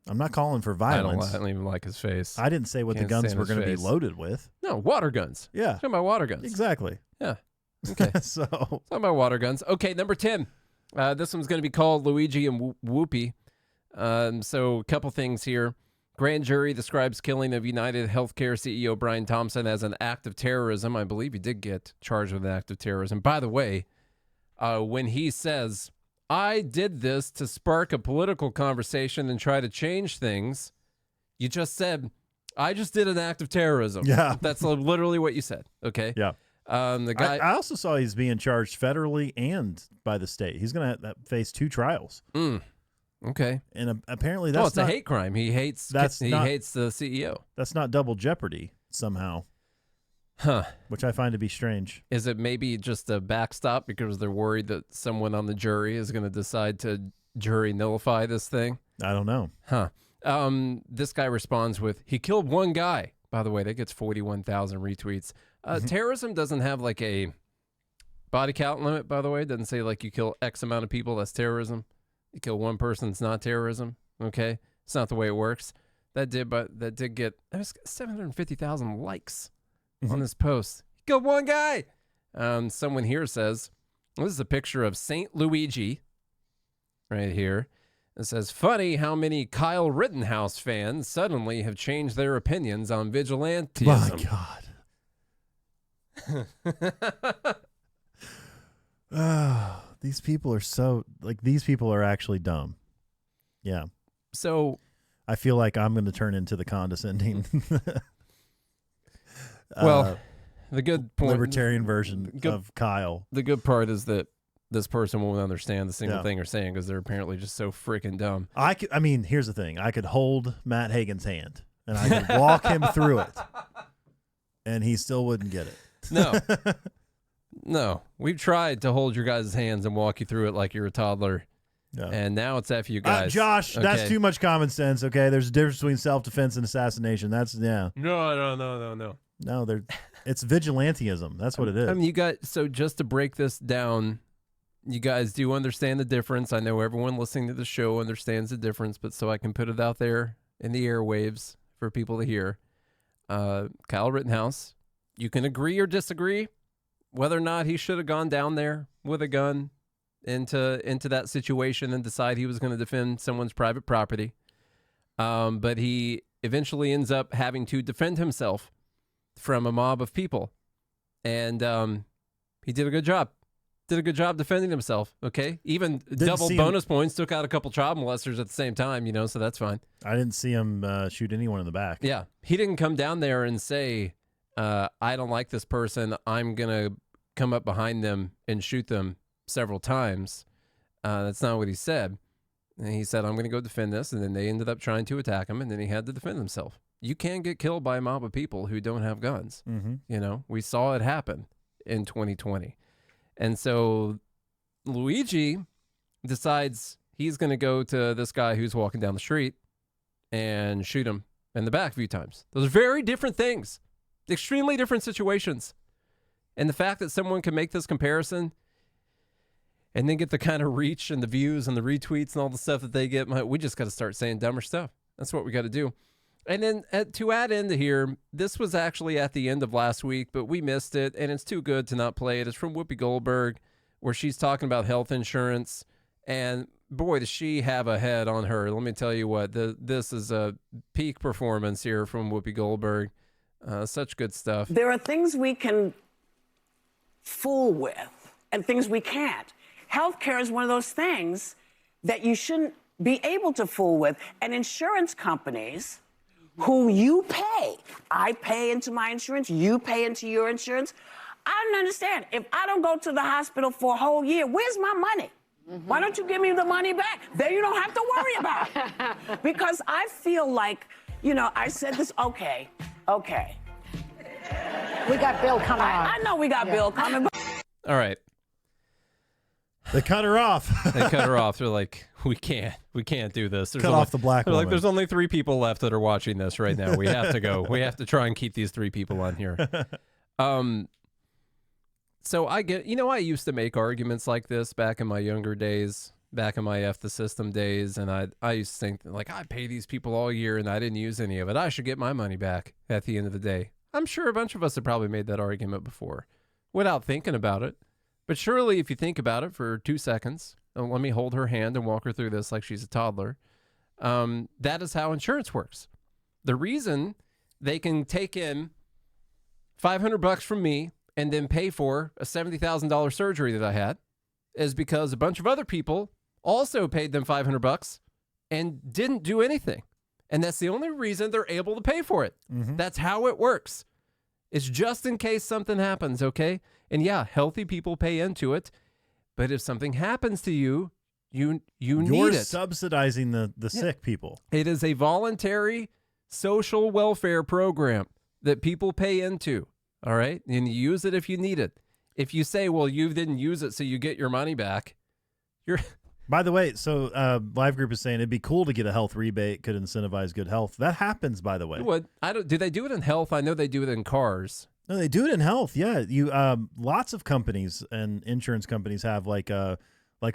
I'm not calling for violence. I don't even like his face. I didn't say what the guns were going to be loaded with. No, water guns. Yeah. Talking about water guns. Exactly. Yeah. Okay. So talking about water guns. Okay, number 10. This one's going to be called Luigi and Whoopi. So a couple things here. Grand jury describes killing of United Healthcare CEO Brian Thompson as an act of terrorism. I believe he did get charged with an act of terrorism. By the way, when he says, I did this to spark a political conversation and try to change things, you just said, I just did an act of terrorism. Yeah. That's literally what you said. Okay. Yeah. The guy. I also saw he's being charged federally and by the state. He's going to face 2 trials. Okay. And apparently that's a hate crime. He hates the CEO. That's not double jeopardy somehow. Huh. Which I find to be strange. Is it maybe just a backstop because they're worried that someone on the jury is going to decide to jury nullify this thing? I don't know. Huh. This guy responds with, he killed 1 guy. By the way, that gets 41,000 retweets. Terrorism doesn't have like a body count limit, by the way. It doesn't say like you kill X amount of people, that's terrorism. You kill 1 person, it's not terrorism. Okay? It's not the way it works. That did get 750,000 likes on this post. He killed 1 guy. Someone here says, this is a picture of St. Luigi right here. It says, funny how many Kyle Rittenhouse fans suddenly have changed their opinions on vigilantism. My God. These people are these people are actually dumb. Yeah. So I feel like I'm going to turn into the condescending. Well, the good point, libertarian version of Kyle. The good part is that this person won't understand the single thing you're saying because they're apparently just so freaking dumb. I mean, here's the thing. I could hold Matt Hagen's hand and I could walk him through it and he still wouldn't get it. No, we've tried to hold your guys' hands and walk you through it like you're a toddler Yeah. And now it's F you guys. Josh, that's Okay. too much common sense. Okay, there's a difference between self-defense and assassination. That's No. No, it's vigilantism. That's what it is. I mean, you guys, so just to break this down, you guys do understand the difference. I know everyone listening to the show understands the difference, but so I can put it out there in the airwaves for people to hear. Kyle Rittenhouse, you can agree or disagree whether or not he should have gone down there with a gun into that situation and decide he was going to defend someone's private property. But he eventually ends up having to defend himself from a mob of people. And he did a good job. Did a good job defending himself, okay? Even double bonus points, took out a couple child molesters at the same time, so that's fine. I didn't see him shoot anyone in the back. Yeah. He didn't come down there and say, I don't like this person. I'm going to come up behind them and shoot them several times. That's not what he said. And he said, I'm going to go defend this. And then they ended up trying to attack him, and then he had to defend himself. You can get killed by a mob of people who don't have guns. Mm-hmm. We saw it happen in 2020. And so Luigi decides he's going to go to this guy who's walking down the street and shoot him in the back a few times. Those are very different things, extremely different situations. And the fact that someone can make this comparison and then get the kind of reach and the views and the retweets and all the stuff that they get, we just got to start saying dumber stuff. That's what we got to do. And then to add into here, this was actually at the end of last week, but we missed it, and it's too good to not play it. It's from Whoopi Goldberg, where she's talking about health insurance, and boy, does she have a head on her. Let me tell you what, this is a peak performance here from Whoopi Goldberg. Such good stuff. There are things we can fool with and things we can't. Healthcare is one of those things that you shouldn't be able to fool with. And insurance companies who you pay, I pay into my insurance, you pay into your insurance. I don't understand. If I don't go to the hospital for a whole year, where's my money? Why don't you give me the money back? Then you don't have to worry about it. Because I feel like, I said this, okay. We got Bill coming on. I know we got Bill coming. But All right. They cut her off. They cut her off. They're like, we can't do this. Cut off the black They're woman. like, there's only 3 people left that are watching this right now. We have to go. We have to try and keep these 3 people on here. So I get, I used to make arguments like this back in my younger days, back in my F the system days. And I used to think, like, I pay these people all year and I didn't use any of it. I should get my money back at the end of the day. I'm sure a bunch of us have probably made that argument before without thinking about it. But surely if you think about it for 2 seconds, let me hold her hand and walk her through this like she's a toddler. That is how insurance works. The reason they can take in $500 from me and then pay for a $70,000 surgery that I had is because a bunch of other people also paid them $500 and didn't do anything. And that's the only reason they're able to pay for it. Mm-hmm. That's how it works. It's just in case something happens, okay? And yeah, healthy people pay into it. But if something happens to you, you need You're it. subsidizing the sick people. It is a voluntary social welfare program that people pay into, all right? And you use it if you need it. If you say, well, you didn't use it so you get your money back, you're... By the way, so Live Group is saying it'd be cool to get a health rebate, could incentivize good health. That happens, by the way. What? Do they do it in health? I know they do it in cars. No, they do it in health. Yeah, you lots of companies and insurance companies have like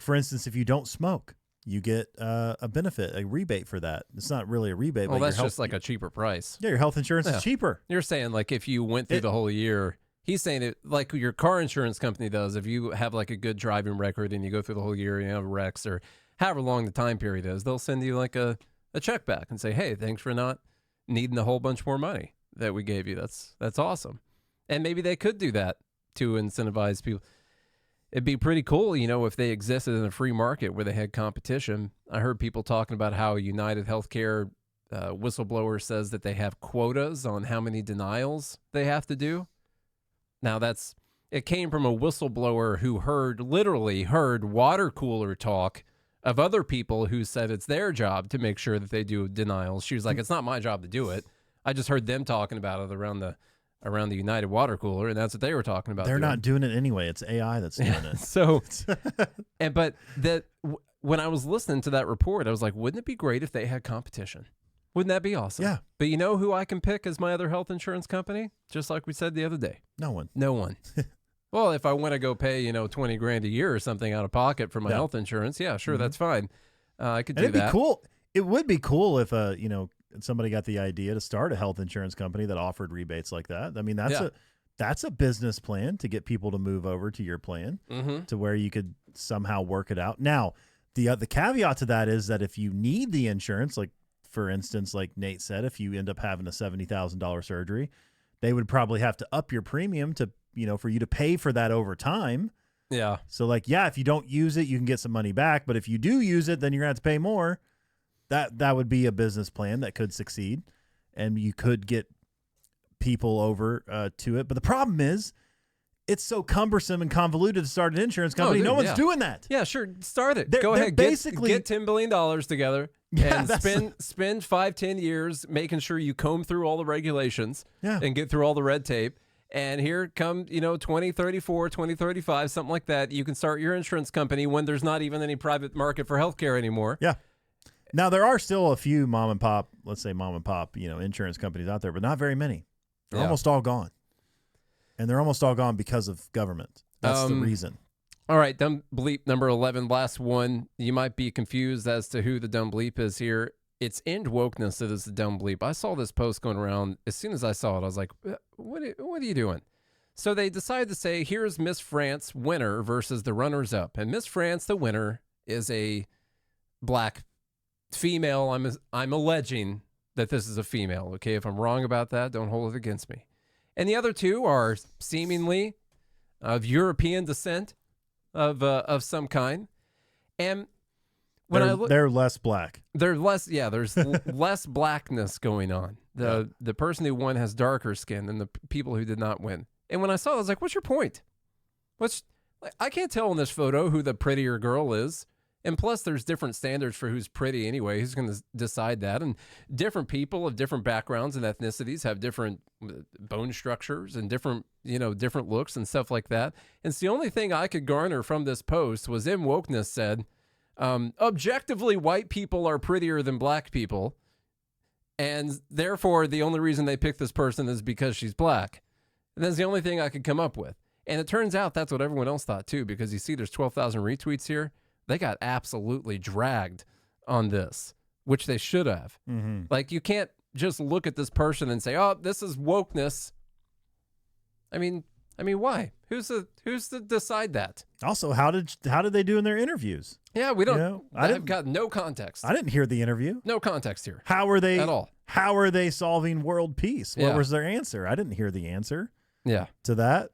for instance, if you don't smoke, you get a benefit, a rebate for that. It's not really a rebate. Well, but that's just like a cheaper price. Yeah, your health insurance is cheaper. You're saying like if you went through the whole year. He's saying it like your car insurance company does. If you have like a good driving record and you go through the whole year and you have wrecks or however long the time period is, they'll send you like a check back and say, hey, thanks for not needing a whole bunch more money that we gave you. That's awesome. And maybe they could do that to incentivize people. It'd be pretty cool, if they existed in a free market where they had competition. I heard people talking about how United Healthcare whistleblower says that they have quotas on how many denials they have to do. Now it came from a whistleblower who literally heard water cooler talk of other people who said it's their job to make sure that they do denials. She was like, it's not my job to do it. I just heard them talking about it around the United water cooler, and that's what they were talking about. They're not doing it anyway. It's AI that's doing it. So, when I was listening to that report, I was like, wouldn't it be great if they had competition? Wouldn't that be awesome? Yeah. But you know who I can pick as my other health insurance company? Just like we said the other day. No one. No one. Well, if I want to go pay, $20,000 a year or something out of pocket for my health insurance, yeah, sure, that's fine. I could do it'd that. Be cool. It would be cool if somebody got the idea to start a health insurance company that offered rebates like that. I mean, that's a business plan to get people to move over to your plan to where you could somehow work it out. Now, the caveat to that is that if you need the insurance, like for instance, like Nate said, if you end up having a $70,000 surgery, they would probably have to up your premium to, for you to pay for that over time. Yeah. So if you don't use it, you can get some money back. But if you do use it, then you're going to have to pay more. That would be a business plan that could succeed, and you could get people over to it. But the problem is, it's so cumbersome and convoluted to start an insurance company. No one's doing that. Yeah, sure. Start it. Go Go ahead. basically get $10 billion together and spend 5-10 years making sure you comb through all the regulations and get through all the red tape. And here come, 2034, 2035, something like that. You can start your insurance company when there's not even any private market for healthcare anymore. Yeah. Now, there are still a few mom and pop, insurance companies out there, but not very many. They're almost all gone. And they're almost all gone because of government. That's the reason. All right, dumb bleep number 11, last one. You might be confused as to who the dumb bleep is here. It's End Wokeness that is the dumb bleep. I saw this post going around. As soon as I saw it, I was like, what are you doing? So they decided to say, here's Miss France winner versus the runners-up. And Miss France, the winner, is a black female. I'm alleging that this is a female. Okay, if I'm wrong about that, don't hold it against me. And the other two are seemingly of European descent of some kind. And when they're less black. They're less, there's less blackness going on. The person who won has darker skin than the people who did not win. And when I saw it, I was like, what's your point? I can't tell in this photo who the prettier girl is. And plus, there's different standards for who's pretty anyway. Who's going to decide that? And different people of different backgrounds and ethnicities have different bone structures and different looks and stuff like that. And it's the only thing I could garner from this post was End Wokeness said, objectively, white people are prettier than black people. And therefore, the only reason they picked this person is because she's black. And that's the only thing I could come up with. And it turns out that's what everyone else thought too, because you see there's 12,000 retweets here. They got absolutely dragged on this, which they should have. Mm-hmm. Like, you can't just look at this person and say, "Oh, this is wokeness." I mean, why? Who's to decide that? Also, how did they do in their interviews? Yeah, we don't. I've got no context. I didn't hear the interview. No context here. How are they at all? How are they solving world peace? What was their answer? I didn't hear the answer. Yeah, to that.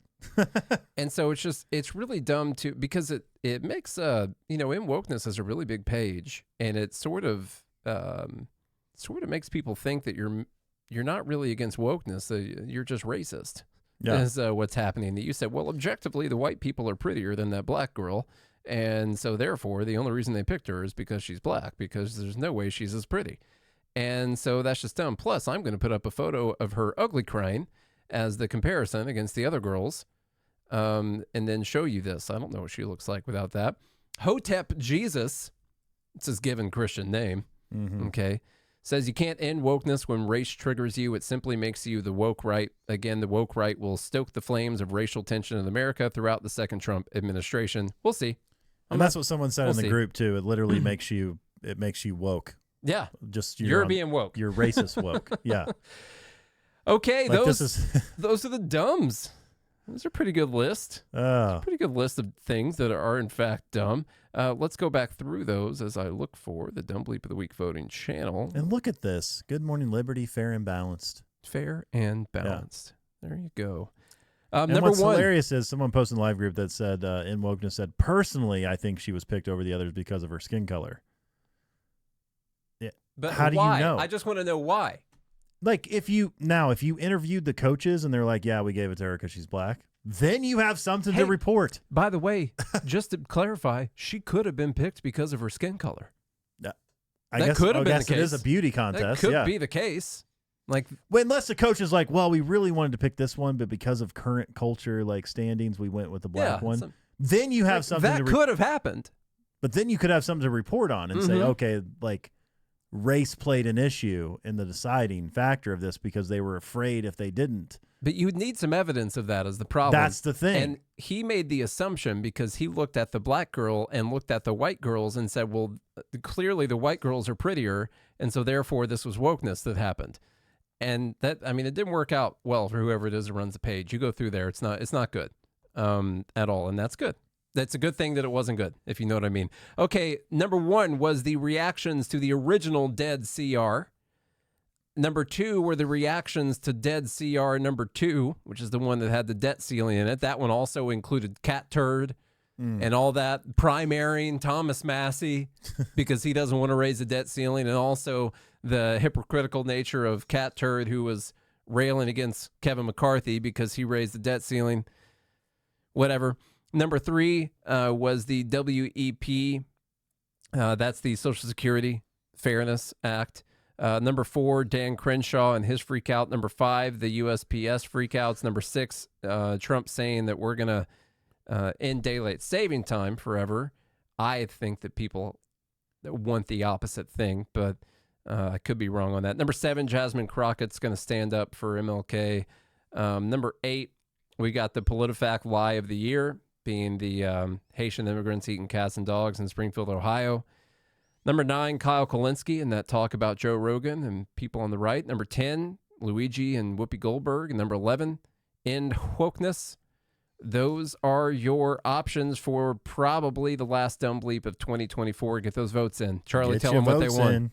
And so it's really dumb because it makes End Wokeness is a really big page, and it sort of makes people think that you're not really against wokeness, you're just racist. Yeah. Is what's happening. That you said, well, objectively the white people are prettier than that black girl, and so therefore the only reason they picked her is because she's black, because there's no way she's as pretty. And so that's just dumb. Plus, I'm going to put up a photo of her ugly crying as the comparison against the other girls, and then show you this. I don't know what she looks like without that. Hotep Jesus, it's his given Christian name, okay, says you can't end wokeness when race triggers you. It simply makes you the woke right. Again, the woke right will stoke the flames of racial tension in America throughout the second Trump administration. We'll see. And that's what someone said in the group too. It literally makes you woke. Yeah. Just you're being woke. You're racist woke. Yeah. Okay, Like those are the dumbs. Those are a pretty good list. A pretty good list of things that are in fact dumb. Let's go back through those as I look for the Dumb Bleep of the Week voting channel. And look at this. Good Morning Liberty, fair and balanced. Fair and balanced. Yeah. There you go. And number what's one. hilarious is someone posted in the live group that said, End Wokeness said, personally, I think she was picked over the others because of her skin color. Yeah. But how why? do you know? I just want to know why. Like, if you interviewed the coaches and they're like, yeah, we gave it to her because she's black, then you have something to report. By the way, just to clarify, she could have been picked because of her skin color. I guess could have been the case. It is a beauty contest. That could be the case. Like, unless the coach is like, well, we really wanted to pick this one, but because of current culture, like standings, we went with the black one. Then you have something that could have happened. But then you could have something to report on and say, Mhm. okay, like race played an issue in the deciding factor of this because they were afraid if they didn't. But you would need some evidence of that as the problem. That's the thing. And he made the assumption because he looked at the black girl and looked at the white girls and said, well, clearly the white girls are prettier. And so therefore this was wokeness that happened. And that, I mean, it didn't work out well for whoever it is that runs the page. You go through there. It's not good at all. And that's good. That's a good thing that it wasn't good, if you know what I mean. Okay. Number 1 was the reactions to the original Dead CR. Number 2 were the reactions to Dead CR number 2, which is the one that had the debt ceiling in it. That one also included Catturd and all that, primarying Thomas Massey because he doesn't want to raise the debt ceiling, and also the hypocritical nature of Catturd, who was railing against Kevin McCarthy because he raised the debt ceiling. Whatever. Number 3 was the WEP. That's the Social Security Fairness Act. Number 4, Dan Crenshaw and his freak out. Number 5, the USPS freakouts. Number 6, Trump saying that we're going to end daylight saving time forever. I think that people want the opposite thing, but I could be wrong on that. Number 7, Jasmine Crockett's going to stand up for MLK. Number 8, we got the Politifact Lie of the Year, being the Haitian immigrants eating cats and dogs in Springfield, Ohio. Number 9, Kyle Kulinski and that talk about Joe Rogan and people on the right. Number 10, Luigi and Whoopi Goldberg. And number 11, End Wokeness. Those are your options for probably the last dumb bleep of 2024. Get those votes in. Charlie, tell them what they want.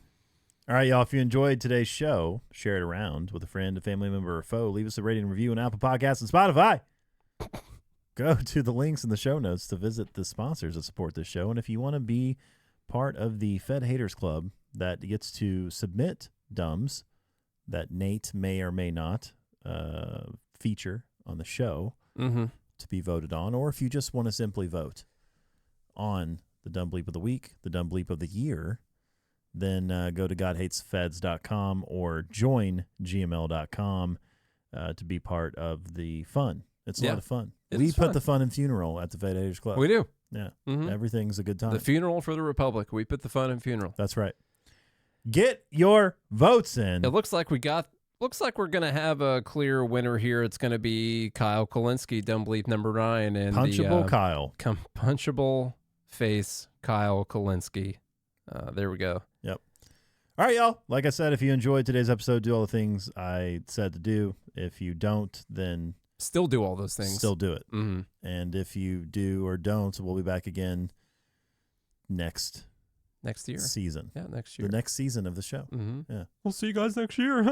All right, y'all. If you enjoyed today's show, share it around with a friend, a family member, or foe. Leave us a rating and review on Apple Podcasts and Spotify. Go to the links in the show notes to visit the sponsors that support this show. And if you want to be part of the Fed Haters Club that gets to submit dumbs that Nate may or may not feature on the show to be voted on, or if you just want to simply vote on the dumb bleep of the week, the dumb bleep of the year, then go to godhatesfeds.com or join gml.com to be part of the fun. It's a lot of fun. We put the fun in funeral at the Fed Haters Club. We do. Yeah. Everything's a good time. The funeral for the Republic. We put the fun in funeral. That's right. Get your votes in. It looks like we're going to have a clear winner here. It's going to be Kyle Kulinski, dumb bleep number 9. And Punchable Kyle. Punchable face Kyle Kulinski. There we go. Yep. All right, y'all. Like I said, if you enjoyed today's episode, do all the things I said to do. If you don't, then still do all those things. Still do it. And if you do or don't, we'll be back again next year season. Yeah, next year. The next season of the show. Yeah. We'll see you guys next year.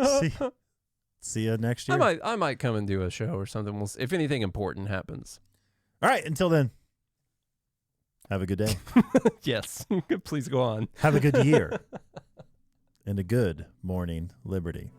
See you next year. I might come and do a show or something. We'll see if anything important happens. All right. Until then, have a good day. Yes. Please go on. Have a good year. And a good morning, Liberty.